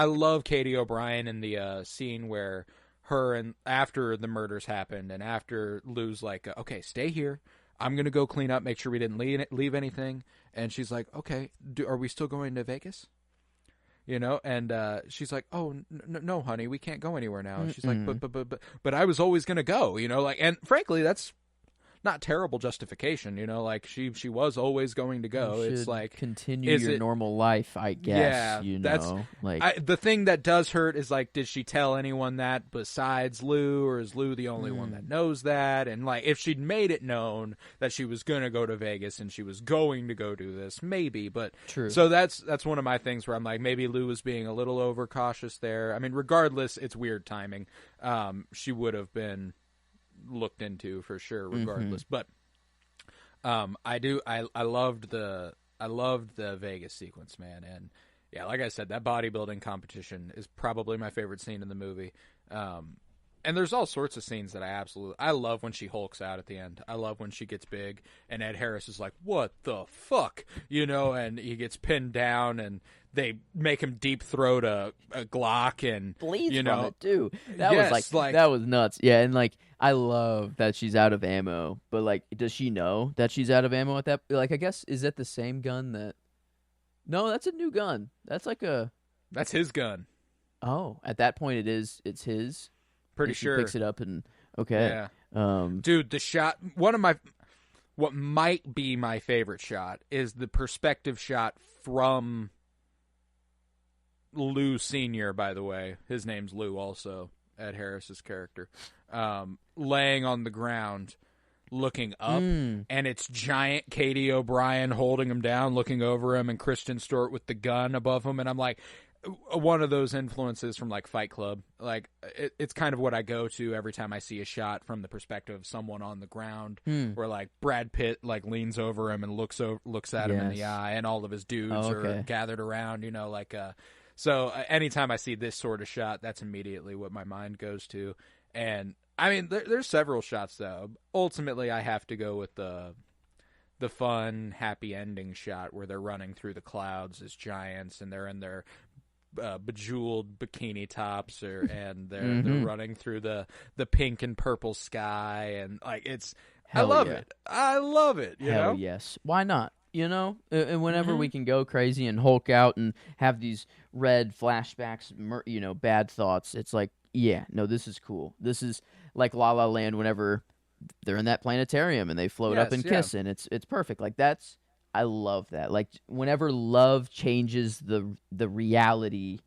love Katie O'Brien in the scene where her and after the murders happened and after Lou's like, okay, stay here. I'm going to go clean up, make sure we didn't leave anything. And she's like, okay, are we still going to Vegas? You know, and she's like, oh, no, honey, we can't go anywhere now. And she's like, but I was always going to go, you know, like, and frankly, that's not terrible justification, you know, like she was always going to go. It's like continue your normal life, I guess. Yeah, you know, that's like the thing that does hurt is like, did she tell anyone that besides Lou, or is Lou the only one that knows that? And like, if she'd made it known that she was gonna go to Vegas and she was going to go do this, maybe. But true. So that's one of my things where I'm like, maybe Lou was being a little overcautious there. I mean, regardless, it's weird timing. She would have been looked into for sure regardless, but I loved the Vegas sequence, man. And yeah, like I said, that bodybuilding competition is probably my favorite scene in the movie. And there's all sorts of scenes that I love when she hulks out at the end. I love when she gets big and Ed Harris is like, what the fuck, you know, and he gets pinned down and they make him deep throat a Glock and bleeds you know from it too. That yes, was like that was nuts. Yeah, and like I love that she's out of ammo, but like, does she know that she's out of ammo at that? Like, I guess is that the same gun that? No, that's a new gun. That's like that's his gun. Oh, at that point it is. It's his. Pretty and she sure. Picks it up and okay. Yeah. Dude, the shot. What might be my favorite shot is the perspective shot from Lou Sr., by the way. His name's Lou also, Ed Harris's character. Laying on the ground, looking up, and it's giant Katie O'Brien holding him down, looking over him, and Kristen Stewart with the gun above him. And I'm like, one of those influences from like Fight Club. Like it's kind of what I go to every time I see a shot from the perspective of someone on the ground, where like Brad Pitt like leans over him and looks at him in the eye, and all of his dudes are gathered around. You know, like so anytime I see this sort of shot, that's immediately what my mind goes to. And I mean, there's several shots though. Ultimately, I have to go with the fun, happy ending shot where they're running through the clouds as giants, and they're in their bejeweled bikini tops, and they're running through the pink and purple sky, and like it's. I love it. I love it. You Hell know? yes. Why not? You know, and whenever we can go crazy and Hulk out and have these red flashbacks, bad thoughts, it's like, yeah, no, this is cool. This is like La La Land whenever they're in that planetarium and they float up and kiss, and it's perfect. Like I love that. Like whenever love changes the reality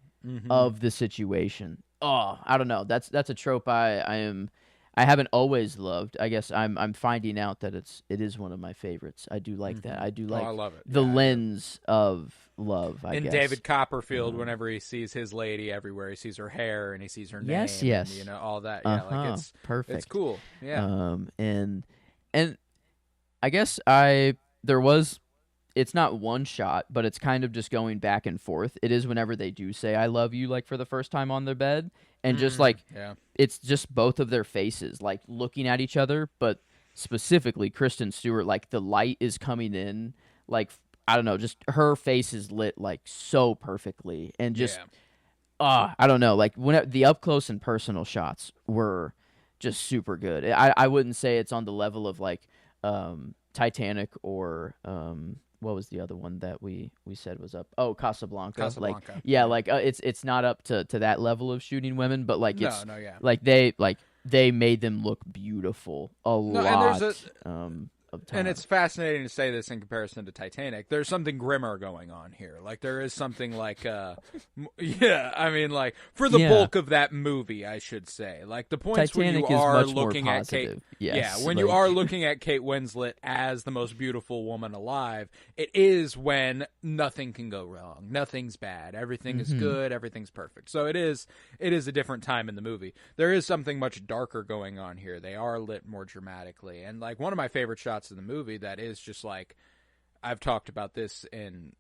of the situation. Oh, I don't know. That's a trope I haven't always loved. I guess I'm finding out that it is one of my favorites. I do like that. I do like I love it. the lens of love, I in guess. David Copperfield, whenever he sees his lady everywhere, he sees her hair and he sees her name. Yes. And, all that. Yeah, like it's perfect. It's cool. Yeah. And I guess it's not one shot, but it's kind of just going back and forth. It is whenever they do say I love you, like for the first time on their bed, and just like it's just both of their faces like looking at each other, but specifically Kristen Stewart, like the light is coming in, like I don't know, just her face is lit like so perfectly, and just I don't know, like when the up close and personal shots were just super good. I wouldn't say it's on the level of like Titanic or what was the other one that we said was up? Oh, Casablanca. Like it's not up to that level of shooting women, but like like they made them look beautiful lot of time. And it's fascinating to say this in comparison to Titanic. There's something grimmer going on here. Like there is something like I mean like for the bulk of that movie, I should say. Like the points Titanic when you are is much looking more at positive. Kate when you are looking at Kate Winslet as the most beautiful woman alive, it is when nothing can go wrong. Nothing's bad. Everything is good, everything's perfect. So it is a different time in the movie. There is something much darker going on here. They are lit more dramatically. And like one of my favorite shots in the movie that is just like, I've talked about this in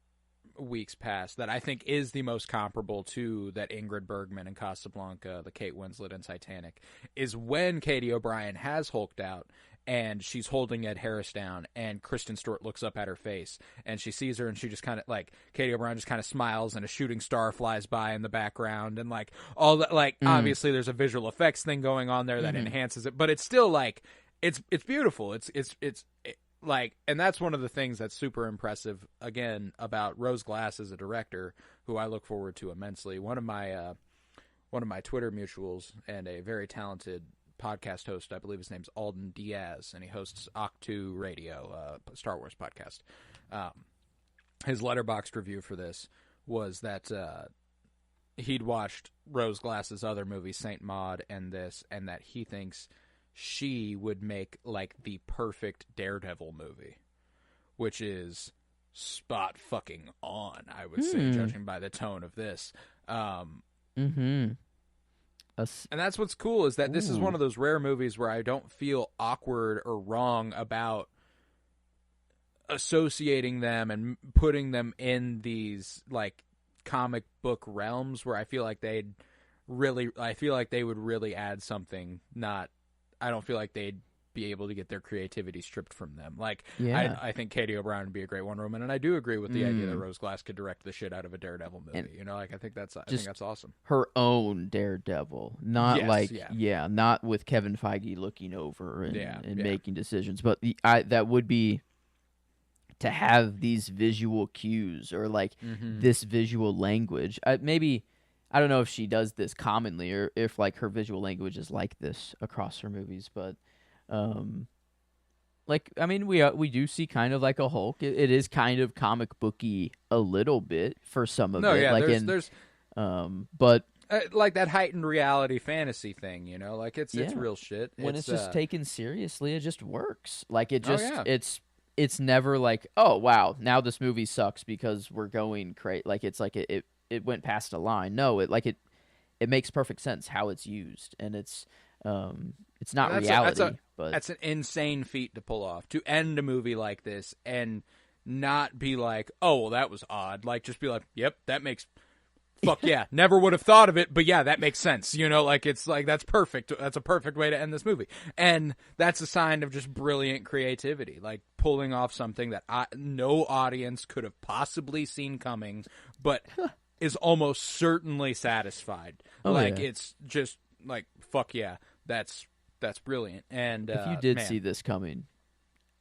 weeks past, that I think is the most comparable to that Ingrid Bergman in Casablanca, the Kate Winslet in Titanic, is when Katie O'Brien has hulked out and she's holding Ed Harris down, and Kristen Stewart looks up at her face and she sees her, and she just kind of like, Katie O'Brien just kind of smiles, and a shooting star flies by in the background, and like all that, like obviously there's a visual effects thing going on there that enhances it, but it's still like it's beautiful. It's like, and that's one of the things that's super impressive, again, about Rose Glass as a director, who I look forward to immensely. One of my Twitter mutuals and a very talented podcast host, I believe his name's Alden Diaz, and he hosts Octu Radio, Star Wars podcast. His letterboxd review for this was that he'd watched Rose Glass's other movie, Saint Maud, and this, and that he thinks she would make like the perfect Daredevil movie, which is spot fucking on, I would say, judging by the tone of this. And that's what's cool, is that this is one of those rare movies where I don't feel awkward or wrong about associating them and putting them in these like comic book realms, where I feel like they would really add something. I don't feel like they'd be able to get their creativity stripped from them. Like, I think Katie O'Brien would be a great Wonder Woman, and I do agree with the idea that Rose Glass could direct the shit out of a Daredevil movie. And, like, I think that's awesome. Her own Daredevil, not not with Kevin Feige looking over and making decisions, but that would be to have these visual cues or like this visual language. Maybe. I don't know if she does this commonly or if like her visual language is like this across her movies, but like, I mean, we do see kind of like a Hulk. It is kind of comic booky a little bit for some of it. Yeah, like there's but like that heightened reality fantasy thing, like it's real shit. When it's just taken seriously, it just works. Like it just it's never like, oh wow, now this movie sucks because we're going crazy. Like it's like it went past a line. No, it makes perfect sense how it's used, and it's not reality. But that's an insane feat to pull off, to end a movie like this and not be like, oh well, that was odd. Like just be like, yep, that makes fuck yeah, never would have thought of it, but yeah, that makes sense. You know, like it's like that's perfect. That's a perfect way to end this movie, and that's a sign of just brilliant creativity, like pulling off something that no audience could have possibly seen coming, but is almost certainly satisfied. It's just like fuck yeah, that's brilliant. And if you did see this coming,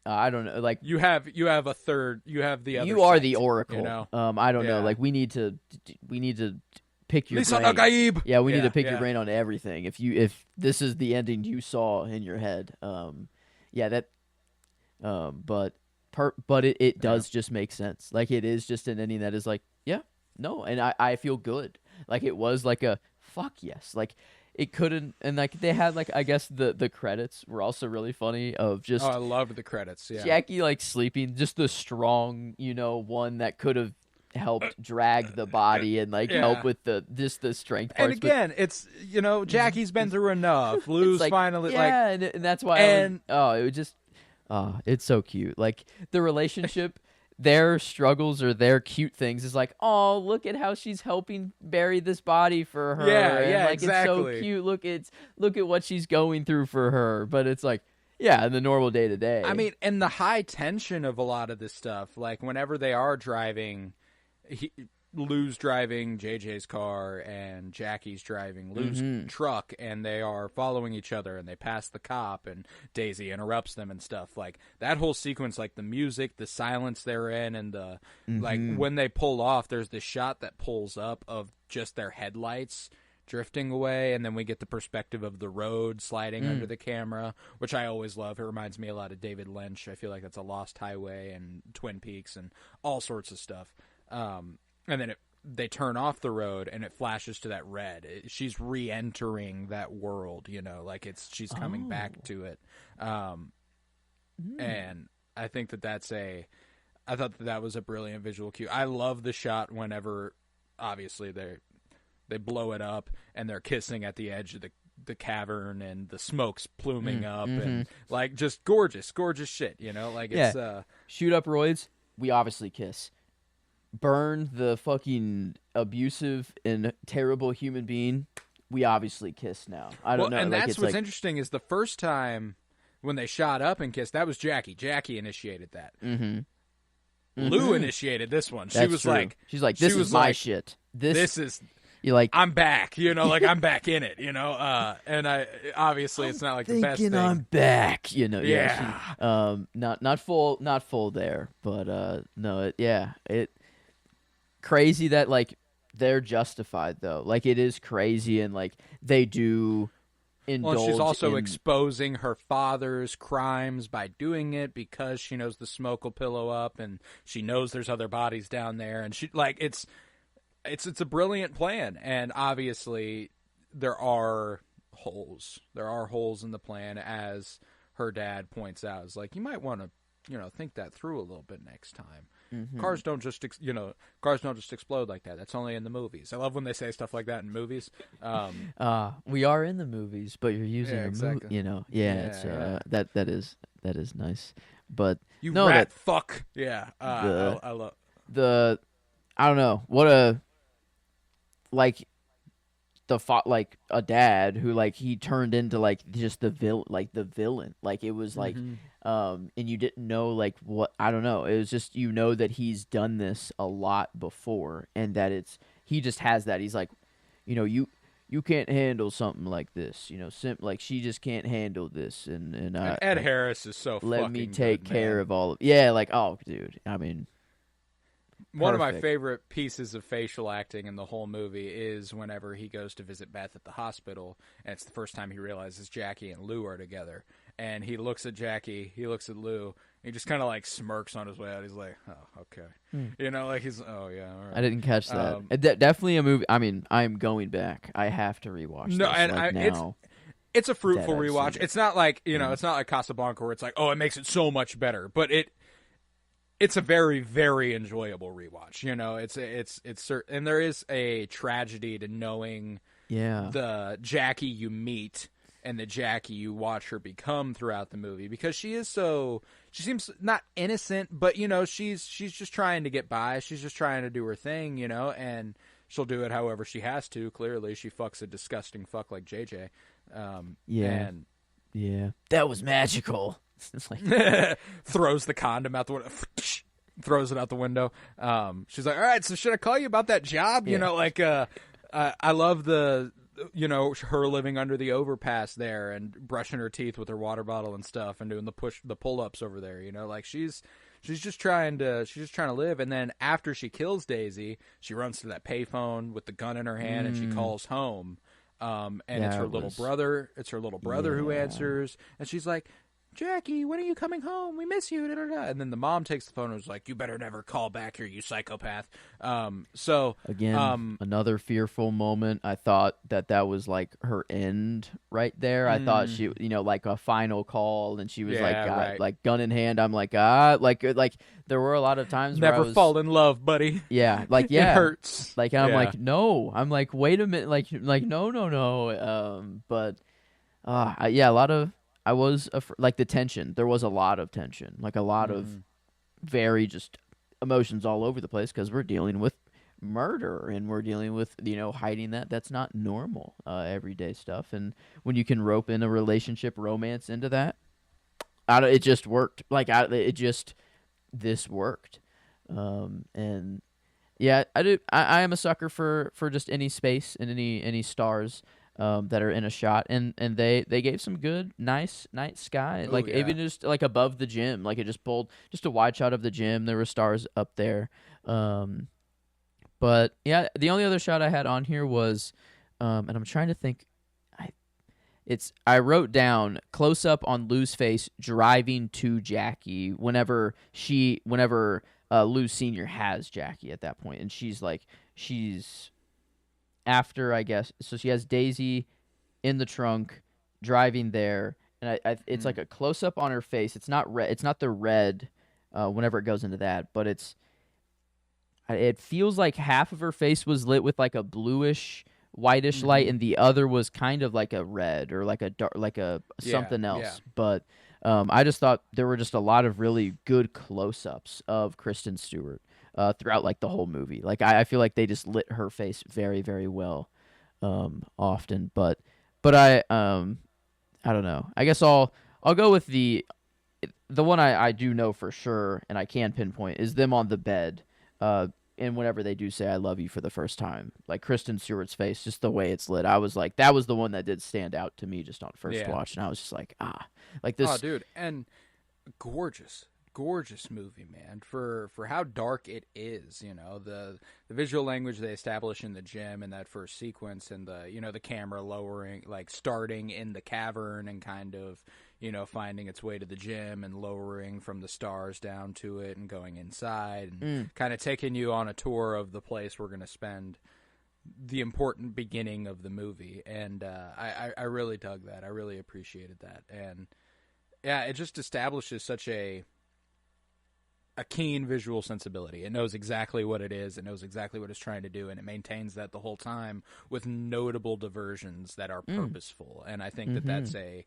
I don't know. Like you have a third. You have the other. You are side, the oracle. You know? I don't know. Like we need to pick your Lisa brain. Nagaib! Yeah, we need to pick your brain on everything. If this is the ending you saw in your head, but it does just make sense. Like it is just an ending that is like, yeah, no, and I feel good. Like it was like a fuck yes. Like it couldn't, and like they had like I guess the credits were also really funny of just. Oh, I loved the credits. Yeah, Jackie like sleeping, just the strong, one that could have helped drag the body and like help with the strength parts. And again, it's Jackie's been through enough. Lou's like, finally and that's why. It would just it's so cute. Like the relationship. Their struggles or their cute things is like, oh, look at how she's helping bury this body for her. Yeah, like, exactly. It's so cute. Look at what she's going through for her. But it's like, yeah, in the normal day to day. I mean, and the high tension of a lot of this stuff, like whenever they are driving, Lou's driving JJ's car and Jackie's driving Lou's truck, and they are following each other, and they pass the cop, and Daisy interrupts them and stuff. Like that whole sequence, like the music, the silence they're in, and the like when they pull off, there's this shot that pulls up of just their headlights drifting away, and then we get the perspective of the road sliding under the camera, which I always love. It reminds me a lot of David Lynch. I feel like that's a Lost Highway and Twin Peaks and all sorts of stuff. And then they turn off the road, and it flashes to that red. She's re-entering that world, like she's coming back to it. And I think I thought that was a brilliant visual cue. I love the shot whenever, obviously, they blow it up, and they're kissing at the edge of the cavern, and the smoke's pluming up, and like just gorgeous shit, like it's shoot up roids. We obviously kiss. Burn the fucking abusive and terrible human being. We obviously kiss now. I don't know. And like, that's what's interesting is the first time when they shot up and kissed, that was Jackie. Jackie initiated that. Lou initiated this one. She was true. like, she's like, this is my shit. This is. You're like, I'm back. Like I'm back in it. And I obviously it's not like the best thing. I'm back. Yeah. Not full there, but no. It crazy that like they're justified though. Like it is crazy, and like they do indulge. Well, she's also exposing her father's crimes by doing it because she knows the smoke will pillow up, and she knows there's other bodies down there, and she like it's a brilliant plan. And obviously there are holes. There are holes in the plan, as her dad points out. It's like you might want to think that through a little bit next time. Cars don't just explode like that. That's only in the movies. I love when they say stuff like that in movies. We are in the movies, but you're using exactly. It's that is nice. But fuck. Yeah. I love I don't know what a like like a dad who like he turned into like just the villain. Like it was like and you didn't know like what, I don't know. It was just that he's done this a lot before, and that he just has that. He's like, you can't handle something like this. Like she just can't handle this. And Ed Harris is so let fucking me take good, care man. of all of like, oh dude, I mean. One of my favorite pieces of facial acting in the whole movie is whenever he goes to visit Beth at the hospital, and it's the first time he realizes Jackie and Lou are together. And he looks at Jackie, he looks at Lou, and he just kind of like smirks on his way out. He's like, oh, okay. Like he's, oh, yeah, all right. I didn't catch that. Definitely a movie. I mean, I'm going back. I have to rewatch this now. It's a fruitful rewatch. It's not like, it's not like Casablanca where it's like, oh, it makes it so much better. But it's a very, very enjoyable rewatch. It's and there is a tragedy to knowing the Jackie you meet and the Jackie you watch her become throughout the movie, because she seems not innocent, but she's just trying to get by. She's just trying to do her thing, and she'll do it however she has to. Clearly, she fucks a disgusting fuck like JJ. Yeah. And Yeah. That was magical. It's like, throws the condom out the window. Throws it out the window. She's like, all right, so should I call you about that job? You Yeah. know, like, I love her living under the overpass there and brushing her teeth with her water bottle and stuff and doing the pull-ups over there. You know, like she's just trying to live. And then after she kills Daisy, she runs to that payphone with the gun in her hand and she calls home. And it's her little brother. It's her little brother who answers, and she's like, Jackie, when are you coming home? We miss you. Da, da, da. And then the mom takes the phone and was like, you better never call back here, you psychopath. again, another fearful moment. I thought that was like her end right there. I thought she, like a final call, and she was like gun in hand. I'm like, like there were a lot of times where I never was, fall in love, buddy. Yeah, like It hurts. Like I'm like, no. I'm like, wait a minute. Like no. But a lot of. I was like the tension. There was a lot of tension, like a lot of very just emotions all over the place because we're dealing with murder and we're dealing with hiding that's not normal everyday stuff. And when you can rope in a relationship romance into that, it just worked. Like this worked. And yeah, I do. I am a sucker for just any space and any stars. That are in a shot, and they gave some good, nice night sky, even just like above the gym, like it just pulled just a wide shot of the gym. There were stars up there, but yeah, the only other shot I had on here was, and I'm trying to think, I wrote down close up on Lou's face driving to Jackie whenever Lou Senior has Jackie at that point, and she's after, I guess, so she has Daisy in the trunk driving there, and it's like a close up on her face. It's not red. It's not the red. Whenever it goes into that, but it feels like half of her face was lit with like a bluish, whitish light, and the other was kind of like a red or like a dark, like a something else. Yeah. But I just thought there were just a lot of really good close ups of Kristen Stewart. Throughout like the whole movie, like I feel like they just lit her face very, very well, often. But I don't know. I guess I'll go with the one I do know for sure, and I can pinpoint is them on the bed. And whenever they do say "I love you" for the first time, like Kristen Stewart's face, just the way it's lit, I was like, that was the one that did stand out to me just on first watch, and I was just like, like this. Oh, dude, and gorgeous movie, man, for how dark it is. The visual language they establish in the gym in that first sequence, and the camera lowering, like starting in the cavern and kind of finding its way to the gym and lowering from the stars down to it and going inside and kind of taking you on a tour of the place we're going to spend the important beginning of the movie. And I really dug that. I really appreciated that. And yeah, it just establishes such a keen visual sensibility. It knows exactly what it is. It knows exactly what it's trying to do, and it maintains that the whole time with notable diversions that are purposeful. And I think that's a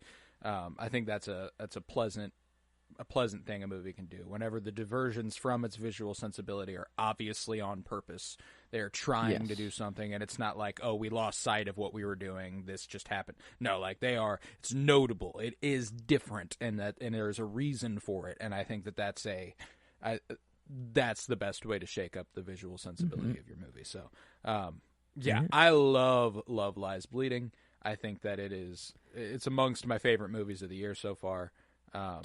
pleasant thing a movie can do. Whenever the diversions from its visual sensibility are obviously on purpose, they're trying to do something, and it's not like, oh, we lost sight of what we were doing, this just happened. No, like it's notable. It is different, and there's a reason for it. And I think that's the best way to shake up the visual sensibility of your movie. So, I love Lies Bleeding. I think that it's amongst my favorite movies of the year so far.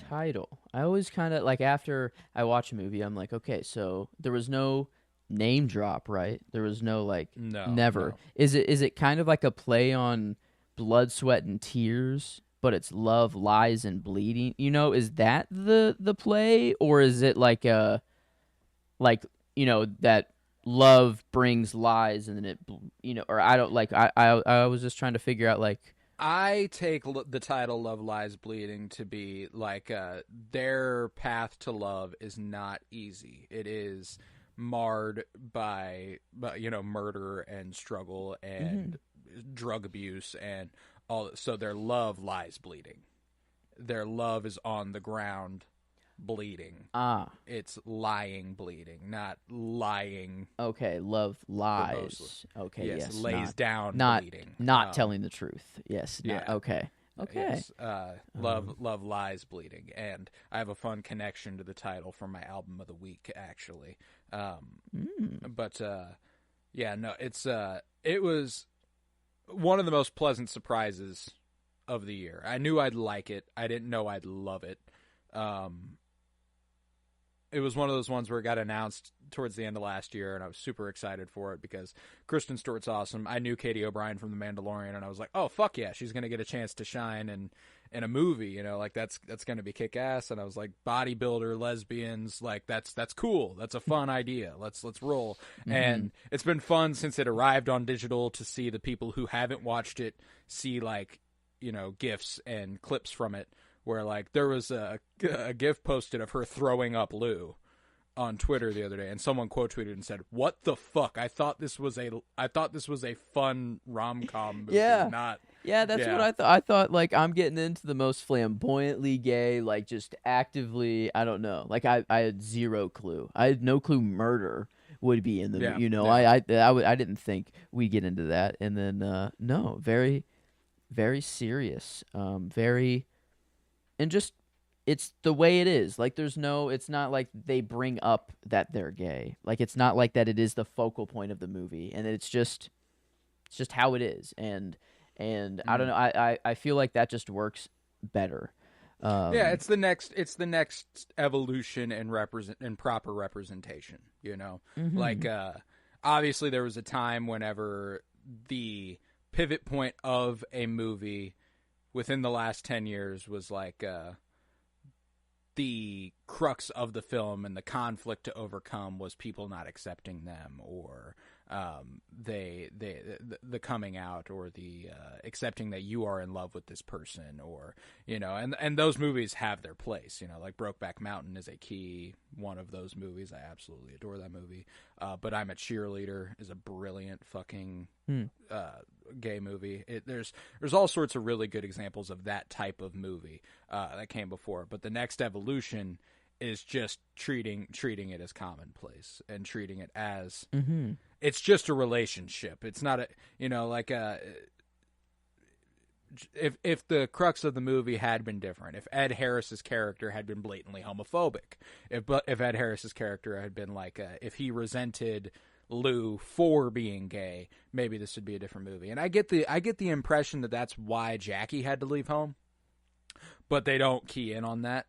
Title. I always kind of like after I watch a movie, I'm like, okay, so there was no name drop, right? There was no never. No. Is it kind of like a play on Blood, Sweat, and Tears? But it's Love, Lies, and Bleeding. Is that the play, or is it like that love brings lies, and then it, or I don't like. I was just trying to figure out like. I take the title "Love, Lies, Bleeding" to be like their path to love is not easy. It is marred by murder and struggle and drug abuse and. So their love lies bleeding. Their love is on the ground, bleeding. It's lying bleeding, not lying. Okay, love lies. Mostly. Okay, yes, lays down not bleeding. Not telling the truth. Yes. Yeah. Okay. Yes, love lies bleeding, and I have a fun connection to the title from my album of the week, actually. But yeah, no, it was one of the most pleasant surprises of the year. I knew I'd like it. I didn't know I'd love it. It was one of those ones where it got announced towards the end of last year, and I was super excited for it because Kristen Stewart's awesome. I knew Katie O'Brien from The Mandalorian, and I was like, oh, fuck yeah, she's going to get a chance to shine in a movie, you know, like that's going to be kick-ass. And I was like, bodybuilder, lesbians, like that's cool. That's a fun idea. Let's roll. Mm-hmm. And it's been fun since it arrived on digital to see the people who haven't watched it see, like, you know, GIFs and clips from it, where, like, there was a GIF posted of her throwing up Lou on Twitter the other day, and someone quote tweeted and said, "What the fuck? I thought this was a fun rom-com movie." Yeah, that's what I thought. I thought, like, I'm getting into the most flamboyantly gay, like, just actively, I don't know. Like, I had zero clue. I had no clue murder would be in the movie. You know, I didn't think we'd get into that, and then no, very, very serious, very. And just, it's the way it is. Like, it's not like they bring up that they're gay. Like, it's not like that it is the focal point of the movie. And it's just how it is. And I don't know, I feel like that just works better. It's the next evolution in proper representation, you know? Mm-hmm. Like, obviously there was a time whenever the pivot point of a movie within the last 10 years was like the crux of the film, and the conflict to overcome was people not accepting them, or the coming out, or the accepting that you are in love with this person, or, you know, and those movies have their place, you know, like Brokeback Mountain is a key one of those movies. I absolutely adore that movie. But I'm a Cheerleader is a brilliant fucking gay movie. There's all sorts of really good examples of that type of movie that came before, but the next evolution is just treating it as commonplace, and treating it as it's just a relationship. It's not a, you know, like if the crux of the movie had been different, if Ed Harris's character had been blatantly homophobic, if Ed Harris's character had been like if he resented Lou for being gay, maybe this would be a different movie. And I get the impression that that's why Jackie had to leave home, but they don't key in on that.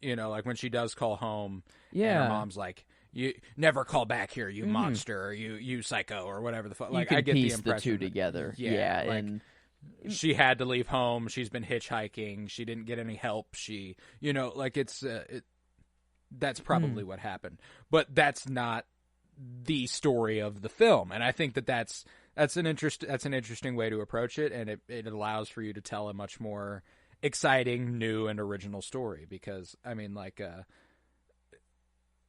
You know, like when she does call home, and her mom's like, "You never call back here, you monster, or you psycho," or whatever the fuck. Like, I get the impression the two together. Yeah, like, and she had to leave home. She's been hitchhiking. She didn't get any help. She, you know, like that's probably what happened. But that's not the story of the film, and I think that's an interesting way to approach it, and it allows for you to tell a much more exciting, new, and original story. Because, I mean, like,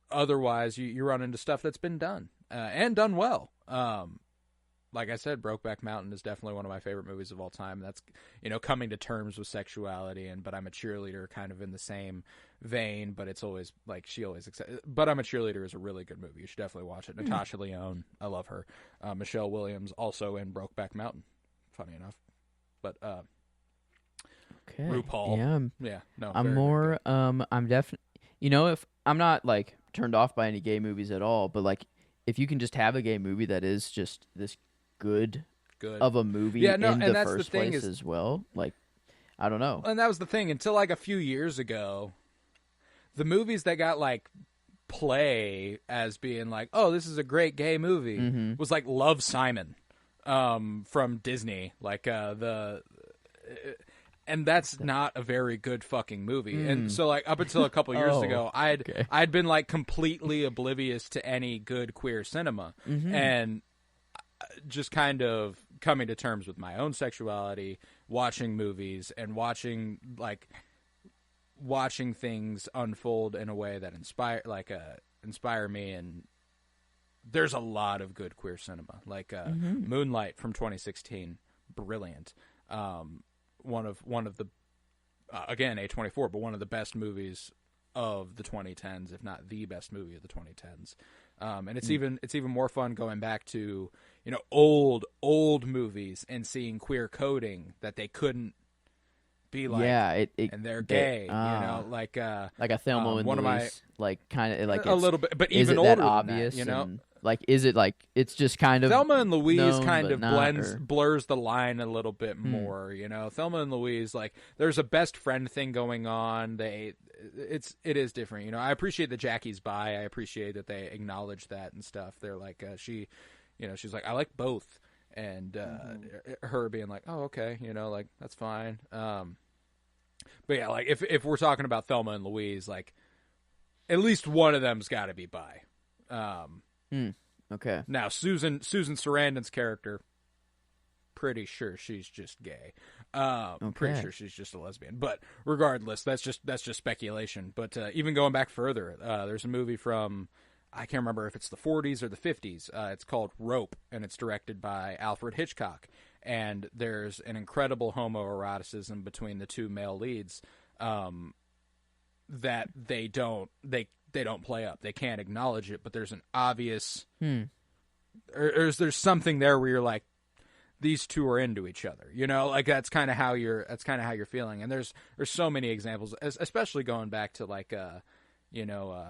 otherwise you run into stuff that's been done and done well. Like I said, Brokeback Mountain is definitely one of my favorite movies of all time. That's, you know, coming to terms with sexuality, but I'm a Cheerleader, kind of in the same vein. But it's always like But I'm a Cheerleader is a really good movie. You should definitely watch it. Natasha Lyonne, I love her. Michelle Williams, also in Brokeback Mountain. Funny enough, but okay, RuPaul. I'm more. I'm definitely. You know, if I'm not like turned off by any gay movies at all, but like if you can just have a gay movie that is just this good of a movie in the first place as well, like, I don't know. And that was the thing until like a few years ago. The movies that got like play as being like, oh, this is a great gay movie, was like Love, Simon, from Disney, like and that's not a very good fucking movie. And so, like, up until a couple years ago, I'd been like completely oblivious to any good queer cinema, and just kind of coming to terms with my own sexuality, watching movies, and watching things unfold in a way that inspire me. And there's a lot of good queer cinema, like Moonlight from 2016, brilliant. One of the again, A24, but one of the best movies of the 2010s, if not the best movie of the 2010s. And it's even more fun going back to, old movies and seeing queer coding that they couldn't be like, and they're gay, like a Thelma and one Louise, like kind of like a little bit, but is even it older that obvious? than that, And, like, is it like it's just kind of Thelma and Louise known, kind of not, blurs the line a little bit more, Thelma and Louise, like, there's a best friend thing going on. It is different, I appreciate that Jackie's bi. I appreciate that they acknowledge that and stuff. They're like, she's like, I like both, and her being like, oh, okay, like, that's fine. But yeah, like, if we're talking about Thelma and Louise, like, at least one of them's got to be bi. Okay. Now, Susan Sarandon's character, pretty sure she's just gay. Pretty sure she's just a lesbian. But regardless, that's just speculation. But even going back further, there's a movie from, I can't remember if it's the 40s or the 50s. It's called Rope, and it's directed by Alfred Hitchcock. And there's an incredible homoeroticism between the two male leads that they don't play up. They can't acknowledge it, but there's an obvious there's something there where you're like, these two are into each other, like that's kind of how you're feeling. And there's so many examples, especially going back to like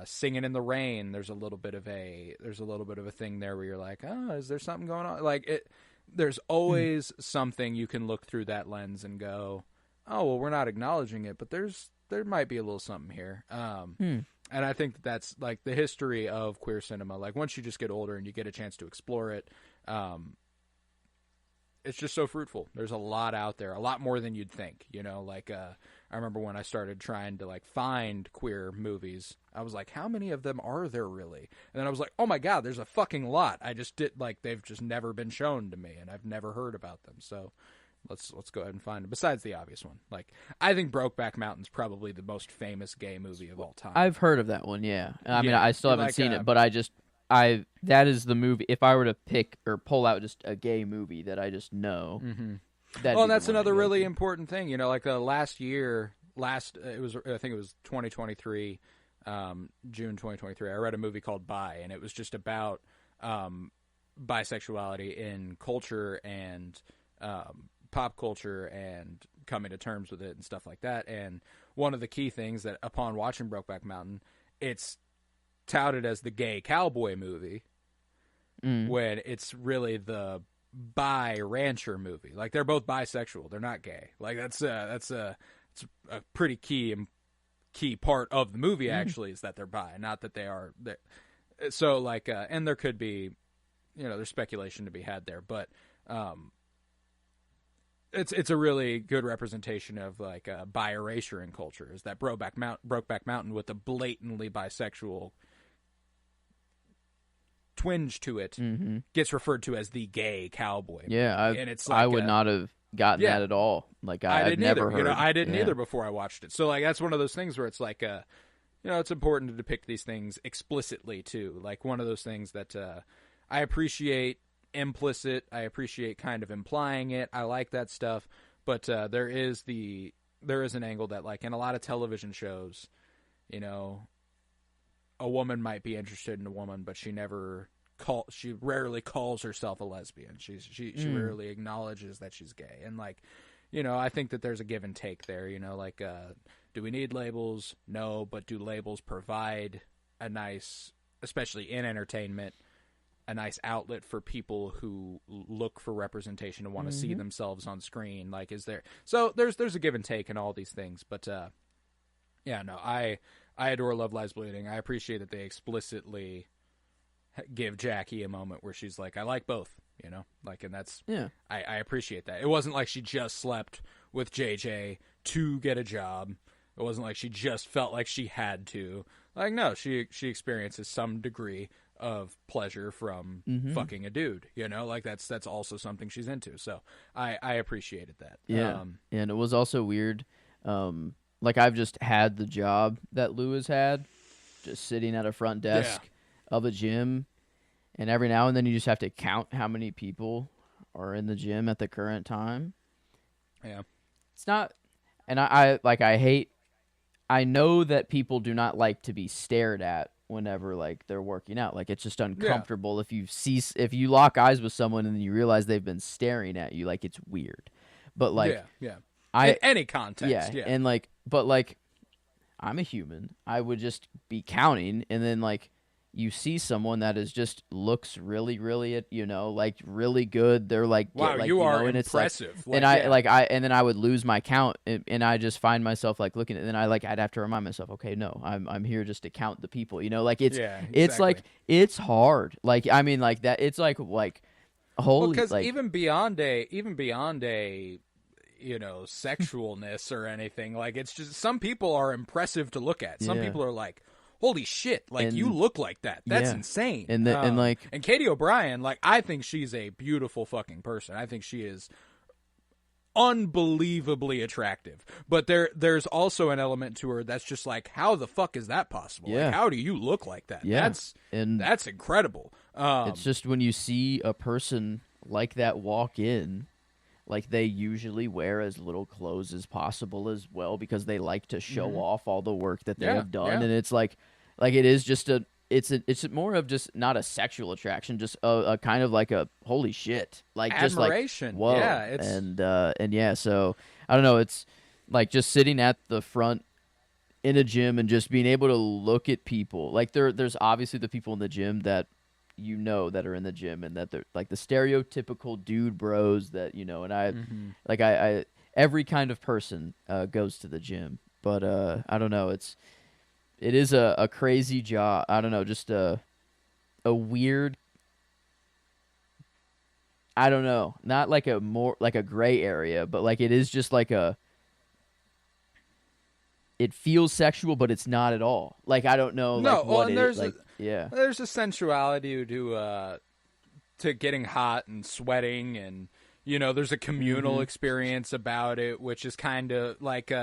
Singing in the Rain. There's a little bit of a thing there where you're like, oh, is there something going on? Like there's always something you can look through that lens and go, oh, well, we're not acknowledging it, but there might be a little something here. And I think that's like the history of queer cinema. Like, once you just get older and you get a chance to explore it, it's just so fruitful. There's a lot out there, a lot more than you'd think, like, I remember when I started trying to like find queer movies, I was like, how many of them are there really? And then I was like, oh my God, there's a fucking lot. I just did, like, they've just never been shown to me and I've never heard about them. So let's go ahead and find them. Besides the obvious one, like, I think Brokeback Mountain's probably the most famous gay movie of all time. I've heard of that one. Yeah. I mean, I still haven't like, seen it, but that is the movie. If I were to pick or pull out just a gay movie that I just know, well, and that's another really important thing. Like I think it was 2023, June 2023. I read a movie called Bi, and it was just about bisexuality in culture and pop culture and coming to terms with it and stuff like that. And one of the key things that upon watching Brokeback Mountain, it's touted as the gay cowboy movie when it's really the bi rancher movie. Like, they're both bisexual, they're not gay. Like, it's a pretty key part of the movie, actually, is that they're bi, not that they are. So like, and there could be, there's speculation to be had there, but it's a really good representation of like bi erasure in culture. Is that Brokeback Mountain with a blatantly bisexual twinge to it gets referred to as the gay cowboy. Yeah, and it's like, I would not have gotten that at all. Like, I didn't never either. heard. I didn't either before I watched it. So like, that's one of those things where it's like, it's important to depict these things explicitly too. Like, one of those things that I appreciate implicit. I appreciate kind of implying it. I like that stuff. But there is an angle that, like, in a lot of television shows, a woman might be interested in a woman, but she rarely calls herself a lesbian. She rarely acknowledges that she's gay. And like, I think that there's a give and take there, like, do we need labels? No, but do labels provide a nice, especially in entertainment, a nice outlet for people who look for representation and want to see themselves on screen? Like, there's a give and take in all these things, but I adore Love Lies Bleeding. I appreciate that they explicitly give Jackie a moment where she's like, I like both, like, and that's, I appreciate that. It wasn't like she just slept with JJ to get a job. It wasn't like she just felt like she had to. Like, no, she experiences some degree of pleasure from fucking a dude, like that's also something she's into. So I appreciated that. Yeah. And it was also weird. Like, I've just had the job that Lou has had, just sitting at a front desk of a gym, and every now and then you just have to count how many people are in the gym at the current time. Yeah. It's not, And I know that people do not like to be stared at whenever like they're working out. Like it's just uncomfortable if you lock eyes with someone and then you realize they've been staring at you, like it's weird. But like yeah. in any context, yeah. And like but like I'm a human. I would just be counting, and then like you see someone that is just looks really, really, like really good. They're like, wow, like, you are and impressive. It's like, and then I would lose my count, and I just find myself like looking at, and then I'd have to remind myself, okay, no, I'm here just to count the people, like it's like it's hard. Like I mean, like that, it's like holy, because like, even beyond a sexualness or anything, like it's just some people are impressive to look at. Some people are like, holy shit, like you look like that. That's insane. And and Katie O'Brien, like I think she's a beautiful fucking person. I think she is unbelievably attractive. But there's also an element to her that's just like, how the fuck is that possible? Yeah. Like, how do you look like that? Yeah. That's incredible. It's just when you see a person like that walk in, like they usually wear as little clothes as possible as well, because they like to show off all the work that they have done. And it's like it is just it's more of just not a sexual attraction, just a kind of like a holy shit, like admiration. Just like whoa. Yeah, and yeah, so I don't know, it's like just sitting at the front in a gym and just being able to look at people. Like there's obviously the people in the gym that that are in the gym, and that they're like the stereotypical dude bros that and I every kind of person goes to the gym, but I don't know, it is a crazy job. I don't know, just a weird, I don't know, not like a more like a gray area, but like it is just like it feels sexual, but it's not at all. Like I don't know, no, like what it is. Like, there's a sensuality to getting hot and sweating, and there's a communal experience about it, which is kind of like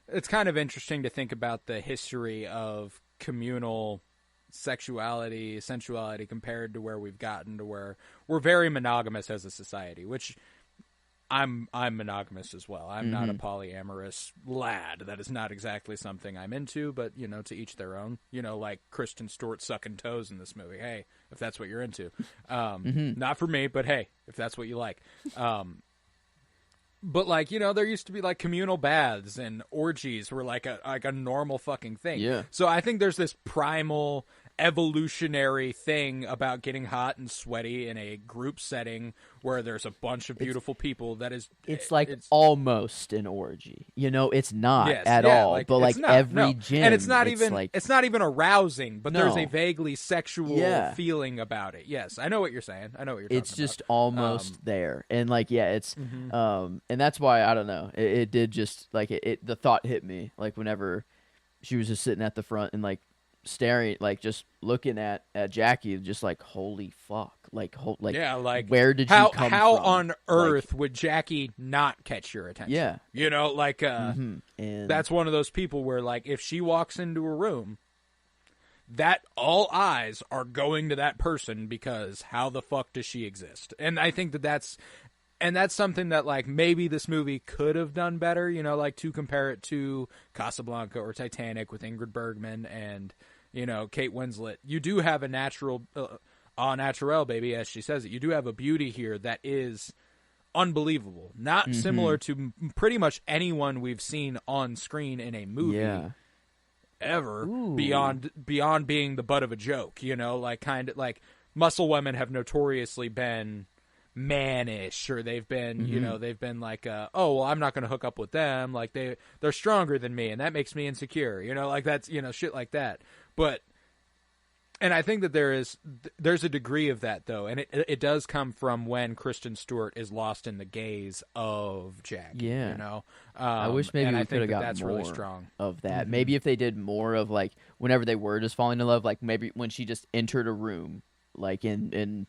it's kind of interesting to think about the history of communal sexuality, sensuality compared to where we've gotten to where we're very monogamous as a society, which I'm monogamous as well. I'm not a polyamorous lad. That is not exactly something I'm into, but, to each their own. Like Kristen Stewart sucking toes in this movie. Hey, if that's what you're into. Not for me, but hey, if that's what you like. But, like, there used to be, like, communal baths and orgies were like a normal fucking thing. Yeah. So I think there's this primal evolutionary thing about getting hot and sweaty in a group setting where there's a bunch of beautiful people that is it's almost an orgy, it's not at all, like, but like every gym, and it's not even arousing, but there's a vaguely sexual feeling about it. Yes, I know what you're saying. I know what you're talking about. It's just almost there, and like it's and that's why I don't know, it did just like the thought hit me like whenever she was just sitting at the front and like staring, like just looking at Jackie, just like holy fuck, like where did you come from? How on earth would Jackie not catch your attention? Yeah, and that's one of those people where like if she walks into a room, that all eyes are going to that person, because how the fuck does she exist? And I think that's something that, like, maybe this movie could have done better, like to compare it to Casablanca or Titanic with Ingrid Bergman and, Kate Winslet. You do have a natural, naturel, baby, as she says it. You do have a beauty here that is unbelievable. Not similar to pretty much anyone we've seen on screen in a movie ever. Ooh. beyond being the butt of a joke, like kind of like muscle women have notoriously been mannish, or they've been they've been like oh well, I'm not going to hook up with them, like they're stronger than me and that makes me insecure, like that's shit like that. And I think that there's a degree of that though, and it does come from when Kristen Stewart is lost in the gaze of Jackie. I wish maybe we could have got that's more really strong of that. Maybe if they did more of like whenever they were just falling in love, like maybe when she just entered a room, like in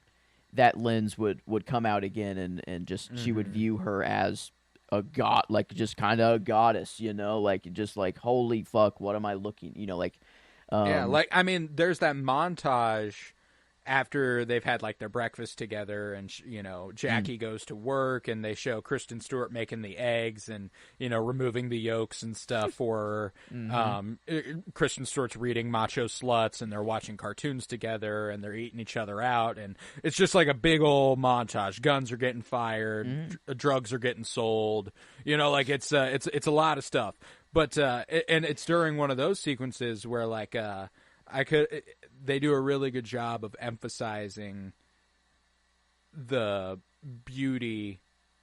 that lens would come out again, and just she would view her as a god, like just kind of a goddess, like just like holy fuck, what am I looking, like like I mean, there's that montage after they've had like their breakfast together, and Jackie goes to work, and they show Kristen Stewart making the eggs and removing the yolks and stuff for her. Kristen Stewart's reading Macho Sluts, and they're watching cartoons together, and they're eating each other out, and it's just like a big old montage. Guns are getting fired, drugs are getting sold. Like it's a lot of stuff. But and it's during one of those sequences where like they do a really good job of emphasizing the beauty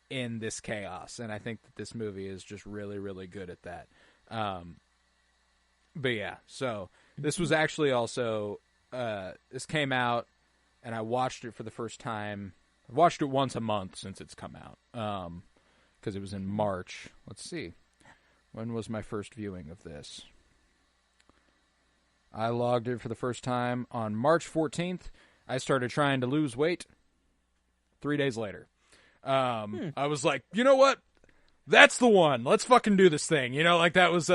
in this chaos, and I think that this movie is just really, really good at that. But yeah, so this was actually also this came out, and I watched it for the first time. I've watched it once a month since it's come out, because it was in March. Let's see, when was my first viewing of this? I logged it for the first time on March 14th. I started trying to lose weight 3 days later. I was like, you know what? That's the one. Let's fucking do this thing. Like that was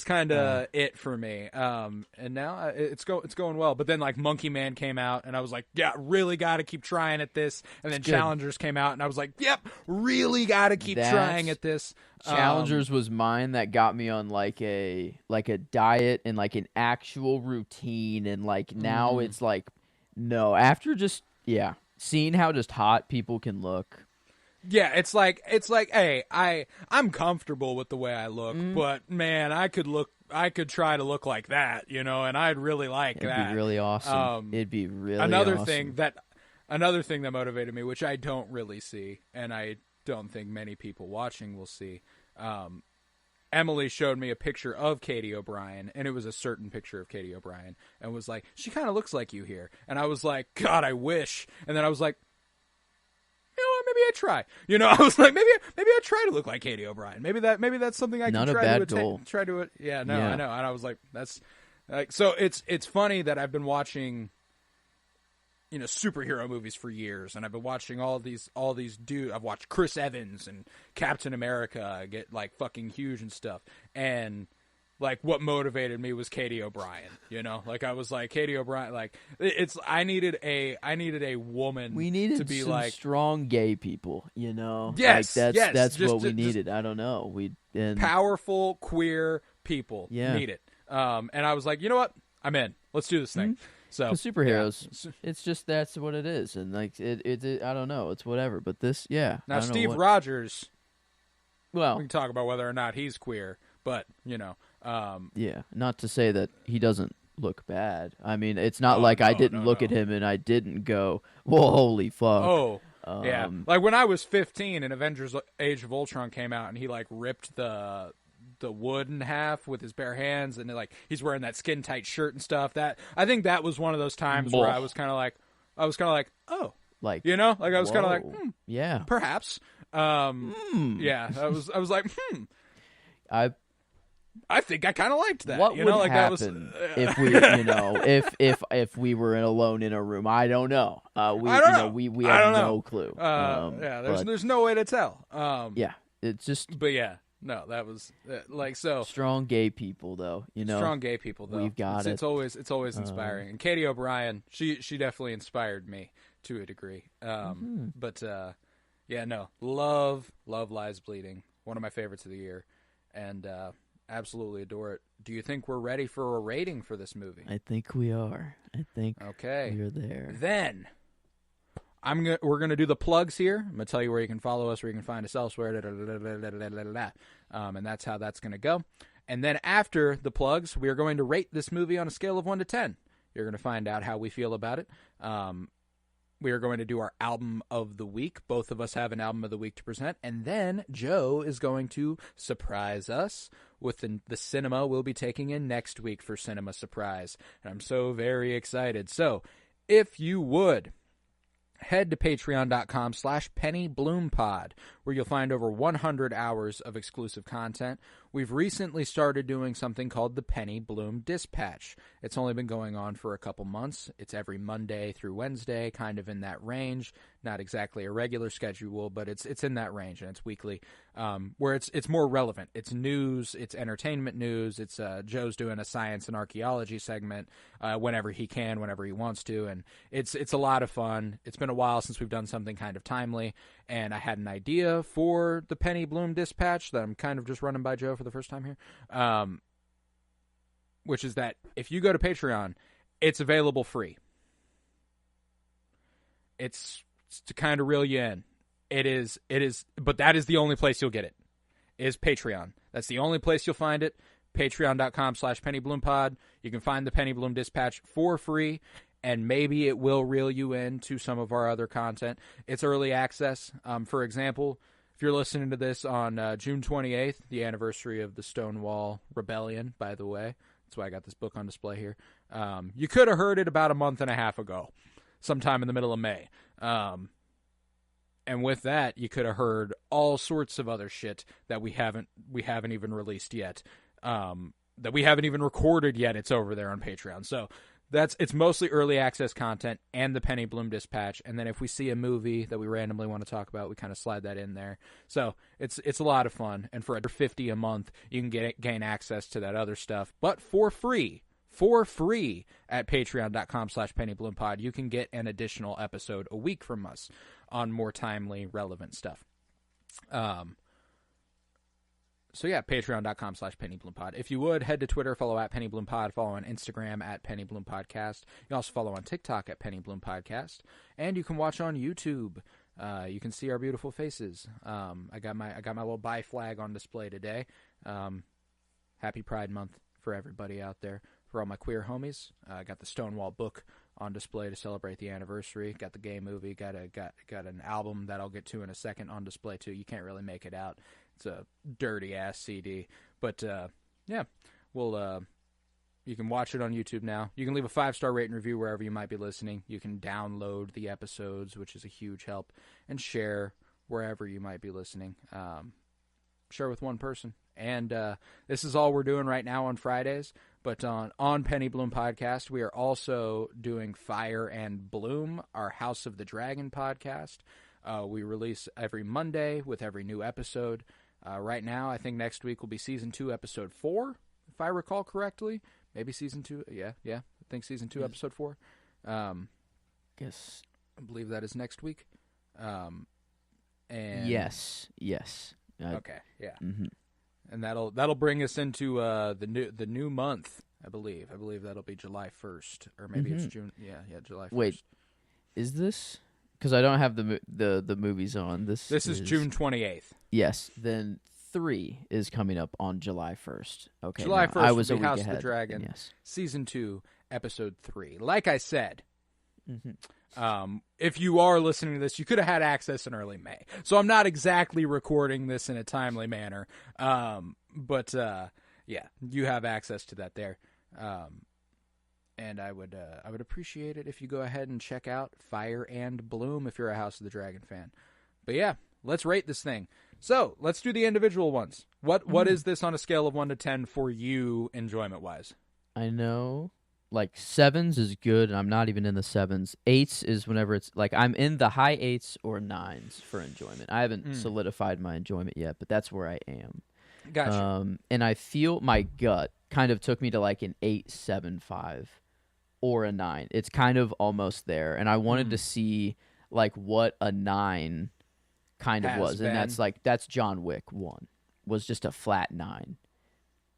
kind of it for me. And now it's going well. But then like Monkey Man came out, and I was like, yeah, really got to keep trying at this. And then Challengers came out, and I was like, yep, really got to keep trying at this. Challengers was mine that got me on like a diet and like an actual routine, and like now it's like no, after just seeing how just hot people can look. Yeah, it's like, hey, I'm comfortable with the way I look, but man, I could try to look like that, and I'd really like that. It'd be really awesome. It'd be really another awesome. Another thing that motivated me, which I don't really see, and I don't think many people watching will see. Emily showed me a picture of Katie O'Brien, and it was a certain picture of Katie O'Brien, and was like, she kind of looks like you here. And I was like, God, I wish. And then I was like, maybe I try. I was like, maybe I try to look like Katie O'Brien. Maybe that's something I can Not try a bad to attain. goal. Try to it. Yeah, no, I know. And I was like, that's like, so it's funny that I've been watching, superhero movies for years, and I've been watching all these dudes. I've watched Chris Evans and Captain America get like fucking huge and stuff, and like what motivated me was Katie O'Brien. Like I was like, Katie O'Brien, like I needed a woman. We needed to be some like strong gay people. Yes, like that's just, what we needed. I don't know. Powerful queer people need it. And I was like, you know what? I'm in. Let's do this thing. So superheroes, it's just that's what it is, and like it I don't know, it's whatever. But this, now Steve Rogers. Well, we can talk about whether or not he's queer, but not to say that he doesn't look bad. I mean, it's not like I didn't look at him and I didn't go, "Whoa, holy fuck!" Oh, yeah. Like when I was 15 and Avengers: Age of Ultron came out, and he like ripped the wood in half with his bare hands, and like he's wearing that skin tight shirt and stuff. That I think that was one of those times where I was kind of like, oh, like I was kind of like, yeah, perhaps, yeah. I was like, I think I kind of liked that. What would like happen if we, if we were alone in a room? I don't know. We have no clue. There's no way to tell. It's just. But yeah. No, that was like so strong gay people, though. Strong gay people, though. We've got it. It's always inspiring. And Katie O'Brien, she definitely inspired me to a degree. But love Lies Bleeding, one of my favorites of the year, and absolutely adore it. Do you think we're ready for a rating for this movie? I think we are. Okay, we're there. Then we're gonna do the plugs here. I'm gonna tell you where you can follow us, where you can find us elsewhere, and that's how that's gonna go. And then after the plugs, we are going to rate this movie on a scale of 1 to 10. You're gonna find out how we feel about it. We are going to do our album of the week. Both of us have an album of the week to present, and then Joe is going to surprise us with the cinema we'll be taking in next week for Cinema Surprise. And I'm so very excited. So, if you would, head to patreon.com/PennyBloomPod, where you'll find over 100 hours of exclusive content. we've recently started doing something called the Penny Bloom Dispatch. It's only been going on for a couple months. It's every Monday through Wednesday, kind of in that range. Not exactly a regular schedule, but it's in that range, and it's weekly, where it's more relevant. It's news, it's entertainment news. It's Joe's doing a science and archaeology segment whenever he can, whenever he wants to, and it's a lot of fun. It's been a while since we've done something kind of timely, and I had an idea for the Penny Bloom Dispatch that I'm kind of just running by Joe for the first time here, which is that if you go to Patreon, it's available free. It's to kind of reel you in. It is, but that is the only place you'll get it, is Patreon. That's the only place you'll find it, patreon.com/PennyBloomPod. You can find the Penny Bloom Dispatch for free, and maybe it will reel you into some of our other content. It's early access. For example, if you're listening to this on June 28th, the anniversary of the Stonewall Rebellion, by the way, that's why I got this book on display here, you could have heard it about a month and a half ago, sometime in the middle of May. And with that, you could have heard all sorts of other shit that we haven't even released yet, that we haven't even recorded yet. It's over there on Patreon. So it's mostly early access content and the Penny Bloom Dispatch. And then if we see a movie that we randomly want to talk about, we kind of slide that in there. So it's a lot of fun. And for $50 a month, you can gain access to that other stuff, but for free. For free at patreon.com/PennyBloomPod. You can get an additional episode a week from us on more timely, relevant stuff. So yeah, patreon.com/PennyBloomPod. If you would, head to Twitter, follow at PennyBloomPod, follow on Instagram at PennyBloomPodcast. You can also follow on TikTok at PennyBloomPodcast. And you can watch on YouTube. You can see our beautiful faces. I got my little bi flag on display today. Happy Pride Month for everybody out there. For all my queer homies, I got the Stonewall book on display to celebrate the anniversary. Got the gay movie. Got an album that I'll get to in a second on display too. You can't really make it out. It's a dirty ass CD, but yeah, you can watch it on YouTube now. You can leave a 5-star rate and review wherever you might be listening. You can download the episodes, which is a huge help, and share wherever you might be listening. Share with one person. And this is all we're doing right now on Fridays. But on Penny Bloom Podcast, we are also doing Fire and Bloom, our House of the Dragon podcast. We release every Monday with every new episode. Right now, I think next week will be Season 2, Episode 4, if I recall correctly. Maybe Season 2. Yeah. I think Season 2, Episode 4. Guess. I believe that is next week. And Yes. Okay, yeah. Mm-hmm. And that'll bring us into the new month, I believe. I believe that'll be July 1st, or maybe it's June. Yeah, July 1st. Wait, is this? Because I don't have the movies on. This is June 28th. Yes, then 3 is coming up on July 1st. Okay, July 1st. I was will a be week House ahead. of the Dragon. Yes. Season 2, Episode 3. Like I said. Mm-hmm. If you are listening to this, you could have had access in early May. So I'm not exactly recording this in a timely manner. But yeah, you have access to that there. And I would appreciate it if you go ahead and check out Fire and Bloom if you're a House of the Dragon fan. But yeah, let's rate this thing. So let's do the individual ones. What is this on a scale of 1 to 10 for you, enjoyment wise? I know. Like 7s is good, and I'm not even in the 7s. 8s is whenever it's like I'm in the high 8s or 9s for enjoyment. I haven't solidified my enjoyment yet, but that's where I am. Gotcha. And I feel my gut kind of took me to like an 8.75 or a 9. It's kind of almost there, and I wanted to see like what a 9 kind of was, and that's John Wick 1 was just a flat 9,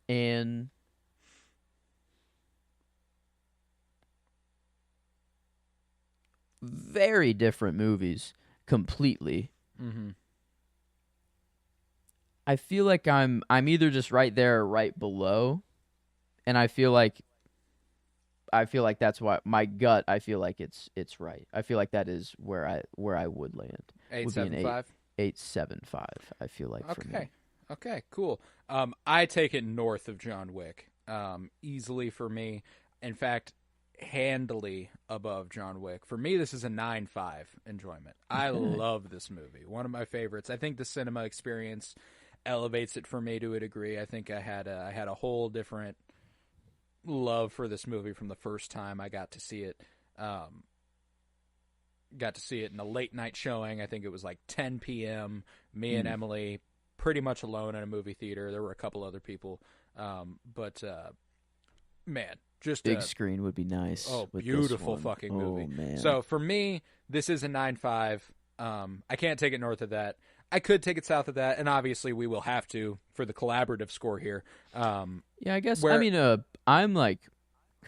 and very different movies completely. Mm-hmm. I feel like I'm either just right there or right below, and I feel like that's why my gut. I feel like it's right. I feel like that is where I would land. 8.75. 8.75. I feel like for me. Okay, cool. I take it north of John Wick. Easily for me. In fact, handily above John Wick. For me, this is a 9.5 enjoyment. I love this movie. One of my favorites. I think the cinema experience elevates it for me to a degree. I think I had a whole different love for this movie from the first time I got to see it. Got to see it in a late night showing. I think it was like 10 p.m. Me and Emily, pretty much alone in a movie theater. There were a couple other people, but man, just big screen would be nice. Oh, with beautiful this one. fucking movie. Oh man. So for me, this is a 9.5. I can't take it north of that. I could take it south of that, and obviously we will have to for the collaborative score here. Yeah, I guess. I mean, I'm like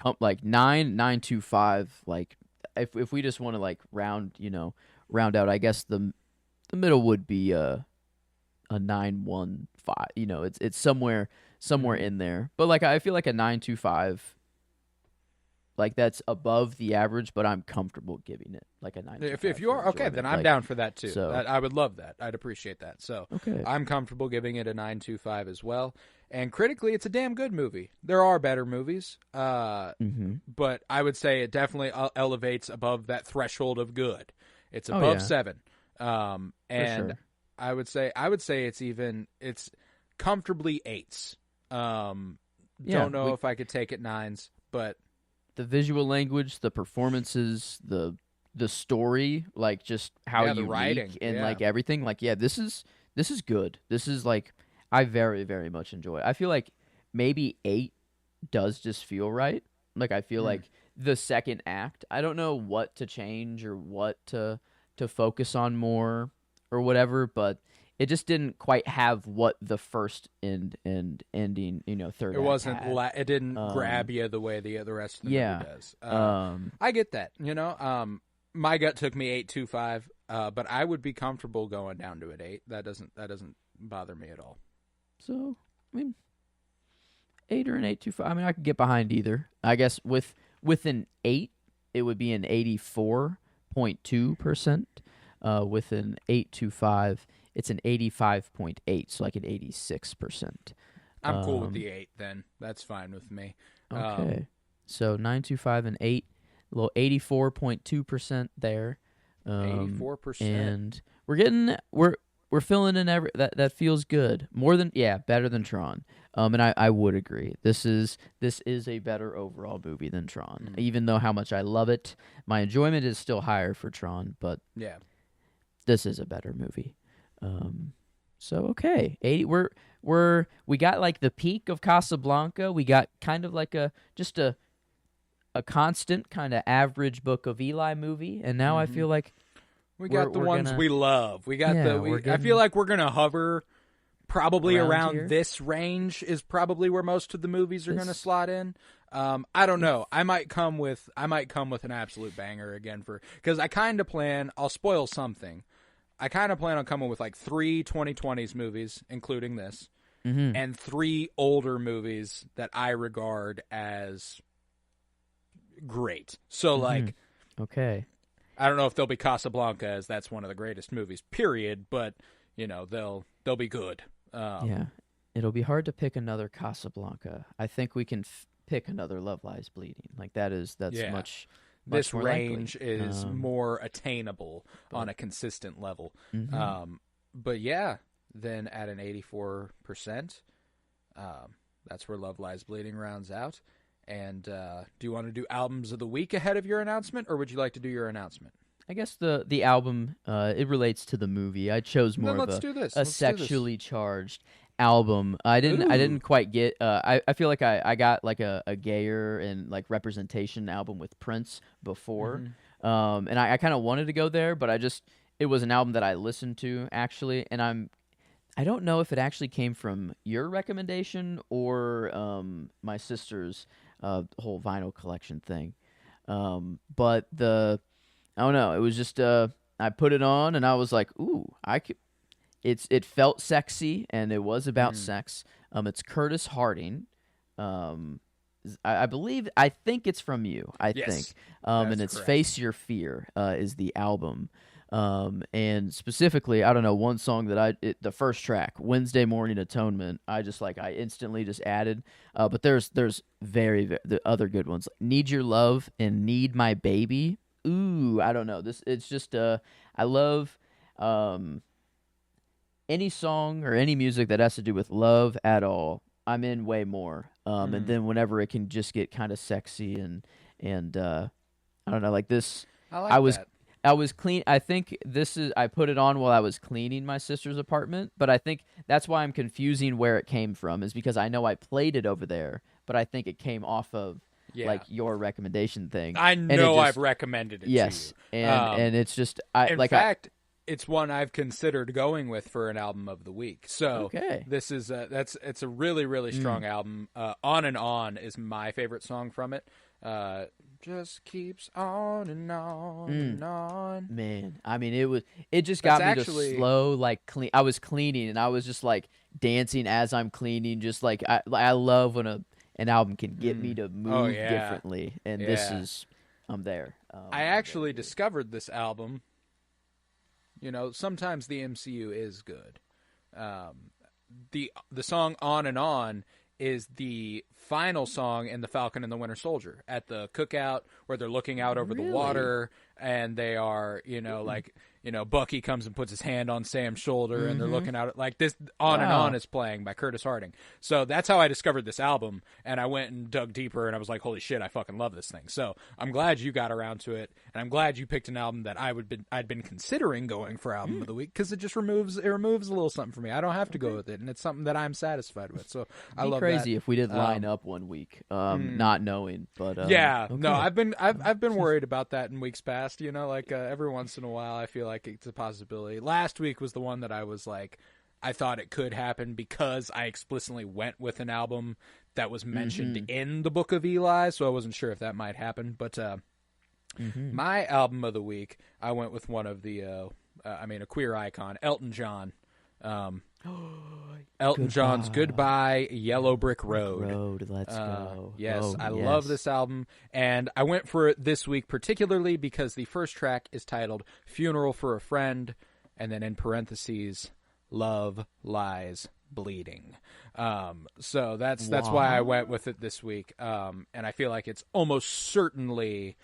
9.25. Like, if we just want to like round out, I guess the middle would be a 9.15. You know, it's somewhere in there. But like, I feel like a 9.25. Like that's above the average, but I'm comfortable giving it like a 9. If you are okay, then I'm down for that too. So, I would love that. I'd appreciate that. So okay. I'm comfortable giving it a 9.25 as well. And critically, it's a damn good movie. There are better movies, but I would say it definitely elevates above that threshold of good. It's above 7, and sure. I would say it's comfortably 8s. Don't know if I could take it 9s, but the visual language, the performances, the story, like just how the writing and like everything, like this is good. This is like I very, very much enjoy it. I feel like maybe 8 does just feel right. Like I feel like the second act, I don't know what to change or what to focus on more or whatever, but it just didn't quite have what the first and ending, third. It wasn't. had. It didn't grab you the way the rest of the movie does. I get that. My gut took me 8.25, but I would be comfortable going down to an 8. That doesn't bother me at all. So I mean, 8 or an 8.25. I mean, I could get behind either. I guess with an 8, it would be an 84.2%. With an 8.25. It's an 85.8, so like an 86%. I'm cool with the 8 then. That's fine with me. Okay. So 9.25 and 8, a little 84.2% there. 84%. And we're filling in that feels good. Better than Tron. And I would agree. This is a better overall movie than Tron. Even though how much I love it, my enjoyment is still higher for Tron, but this is a better movie. So okay, 80. We got like the peak of Casablanca. We got kind of like a constant kind of average Book of Eli movie, and now I feel like we got the ones we love. We got I feel like we're gonna hover probably around this range is probably where most of the movies are gonna slot in. I don't know. I might come with an absolute banger again because I kind of plan. I'll spoil something. I kind of plan on coming with like 3 2020s movies, including this, and 3 older movies that I regard as great. So like, okay, I don't know if they'll be Casablanca, as that's one of the greatest movies, period. But they'll be good. It'll be hard to pick another Casablanca. I think we can pick another Love Lies Bleeding. Like that's much. This more range likely. is more attainable on a consistent level. But then at an 84%, that's where Love Lies Bleeding rounds out. And do you want to do albums of the week ahead of your announcement, or would you like to do your announcement? I guess the album it relates to the movie. I chose more of a sexually charged album. I didn't quite get. I feel like I got like a gayer and like representation album with Prince before, and I kind of wanted to go there, but it was an album that I listened to actually, and I don't know if it actually came from your recommendation or my sister's whole vinyl collection thing, but I don't know. It was just I put it on and I was like, ooh, I could. It felt sexy, and it was about sex. It's Curtis Harding. I think it's from you. I think. And it's correct. Face Your Fear is the album. And specifically, I don't know, one song that the first track, Wednesday Morning Atonement, I instantly just added. But there's the other good ones. Need Your Love and Need My Baby. Ooh, I don't know. It's just I love any song or any music that has to do with love at all, I'm in way more. And then whenever it can just get kind of sexy and I don't know, like this. I like that. I was clean. I think I put it on while I was cleaning my sister's apartment, but I think that's why I'm confusing where it came from, is because I know I played it over there, but I think it came off of like your recommendation thing. I know I've recommended it to you. Yes, and it's just in fact, it's one I've considered going with for an album of the week. So this is it's a really, really strong album. On and On is my favorite song from it. Just keeps on and on and on. Man, I mean, it just got me to slow, like, clean. I was cleaning and I was just like dancing as I'm cleaning. Just like I love when an album can get me to move differently, and this I'm there. I actually discovered this album. You know, sometimes the MCU is good. The song On and On is the final song in The Falcon and the Winter Soldier at the cookout where they're looking out over the water and they are, Bucky comes and puts his hand on Sam's shoulder and they're looking out at like this. On and On is playing by Curtis Harding. So that's how I discovered this album, and I went and dug deeper and I was like, holy shit, I fucking love this thing. So I'm glad you got around to it, and I'm glad you picked an album that I'd been considering going for album of the week, because it just removes a little something for me. I don't have to go with it, and it's something that I'm satisfied with. So I love crazy that. if we did line up one week, not knowing, but no, I've been worried about that in weeks past. Every once in a while, I feel like it's a possibility. Last week was the one that I was like, I thought it could happen because I explicitly went with an album that was mentioned in the Book of Eli, so I wasn't sure if that might happen. But my album of the week, I went with one of the, a queer icon, Elton John. Elton John's Goodbye Yellow Brick Road. Let's go. Yes, I love this album, and I went for it this week particularly because the first track is titled Funeral for a Friend, and then in parentheses, Love Lies Bleeding. So that's why I went with it this week, and I feel like it's almost certainly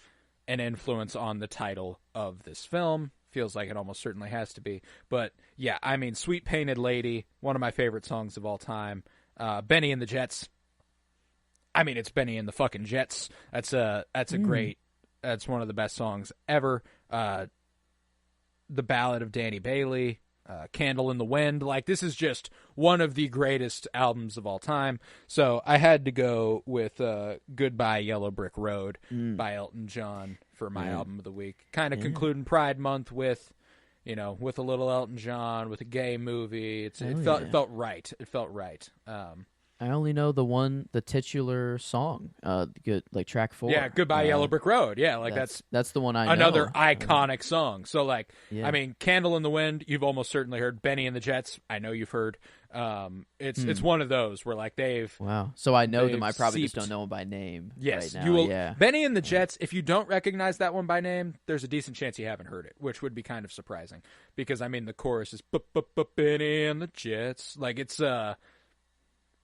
an influence on the title of this film. Feels like it almost certainly has to be. But yeah, I mean, Sweet Painted Lady, one of my favorite songs of all time. Benny and the Jets. I mean, it's Benny and the fucking Jets. That's one of the best songs ever. The Ballad of Danny Bailey, Candle in the Wind. Like, this is just one of the greatest albums of all time. So I had to go with Goodbye Yellow Brick Road by Elton John for my album of the week. Kind of concluding Pride Month with a little Elton John, with a gay movie. It felt right. It felt right. I only know the titular song, good, like track 4. Yeah, Goodbye Yellow Brick Road. Yeah, like that's the one I know. Another iconic song. So like, I mean, Candle in the Wind, you've almost certainly heard. Benny and the Jets, I know you've heard. It's one of those where like they've So I know them. I probably just don't know them by name. Yes, right now. You will. Benny and the Jets. If you don't recognize that one by name, there's a decent chance you haven't heard it, which would be kind of surprising because I mean the chorus is Benny and the Jets. Like it's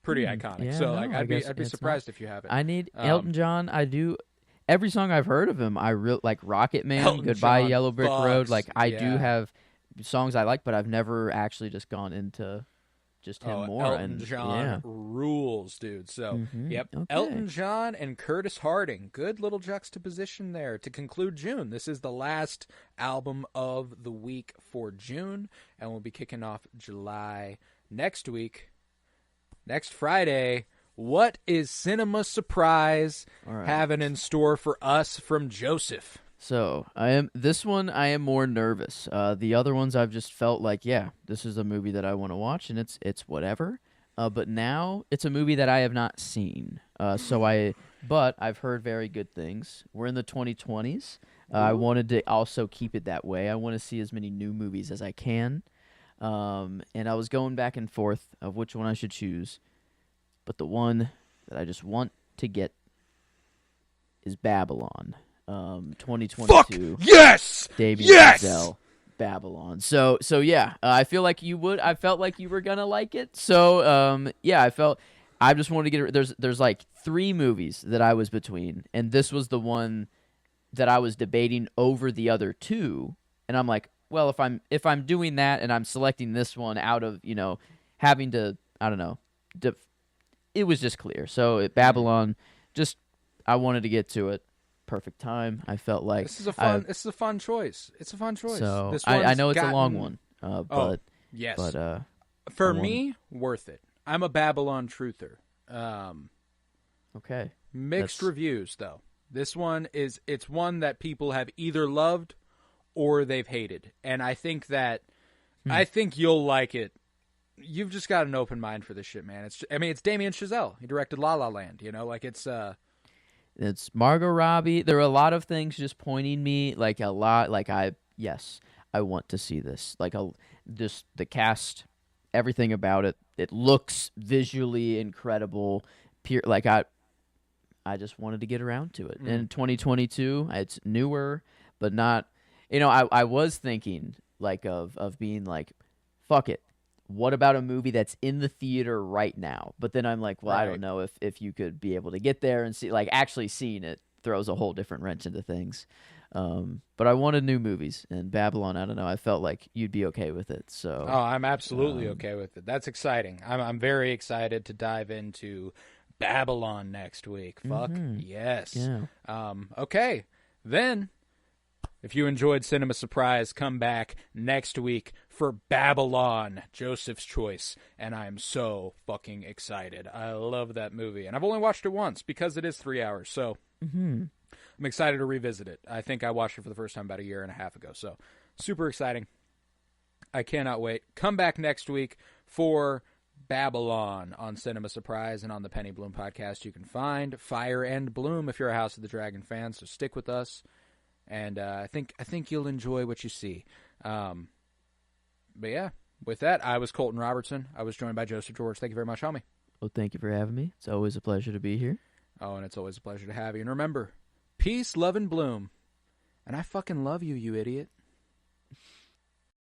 pretty iconic. Yeah, so no, like I'd be surprised if you haven't. I need Elton John. I do. Every song I've heard of him, I really like. Rocket Man, Elton Goodbye John Yellow Brick Road. Like I yeah. do have songs I like, but I've never actually just gone into just him more. Elton John rules, dude. So yep, Elton John and Curtis Harding. Good little juxtaposition there to conclude June. This is the last album of the week for June, and we'll be kicking off July next week. Next Friday, what is Cinema Surprise having in store for us from Joseph? So I am more nervous. The other ones I've just felt like, this is a movie that I want to watch, and it's whatever. But now it's a movie that I have not seen. But I've heard very good things. We're in the 2020s. I wanted to also keep it that way. I want to see as many new movies as I can. And I was going back and forth of which one I should choose, but the one that I just want to get is Babylon, 2022. Fuck yes, Damien Chazelle, Babylon. So yeah, I feel like you would. I felt like you were gonna like it. So I just wanted to get it. There's like 3 movies that I was between, and this was the one that I was debating over the other 2, and I'm like, well, if I'm doing that and I'm selecting this one out of, having to, I don't know, it was just clear. So Babylon, just I wanted to get to it. Perfect time. I felt like this is a fun choice. It's a fun choice. So this I know it's a long one, but yes, but for me, worth it. I'm a Babylon truther. Okay. Mixed reviews though. This one it's one that people have either loved or they've hated, and I think you'll like it. You've just got an open mind for this shit, man. It's Damien Chazelle. He directed La La Land. It's Margot Robbie. There are a lot of things just pointing me a lot. I want to see this. Just the cast, everything about it. It looks visually incredible. I just wanted to get around to it. In 2022, it's newer, but not. I was thinking of being fuck it. What about a movie that's in the theater right now? But then I'm like, well, right. I don't know if you could be able to get there and see, actually seeing it throws a whole different wrench into things. But I wanted new movies, and Babylon, I don't know, I felt like you'd be okay with it. So, I'm absolutely okay with it. That's exciting. I'm very excited to dive into Babylon next week. Fuck yes. Yeah. Okay, then. If you enjoyed Cinema Surprise, come back next week for Babylon, Joseph's Choice, and I'm so fucking excited. I love that movie, and I've only watched it once because it is 3 hours, so I'm excited to revisit it. I think I watched it for the first time about a year and a half ago, so super exciting. I cannot wait. Come back next week for Babylon on Cinema Surprise and on the Penny Bloom podcast. You can find Fire and Bloom if you're a House of the Dragon fan, so stick with us. And I think you'll enjoy what you see. But yeah, with that, I was Colton Robertson. I was joined by Joseph George. Thank you very much, homie. Well, thank you for having me. It's always a pleasure to be here. Oh, and it's always a pleasure to have you. And remember, peace, love, and bloom. And I fucking love you, you idiot.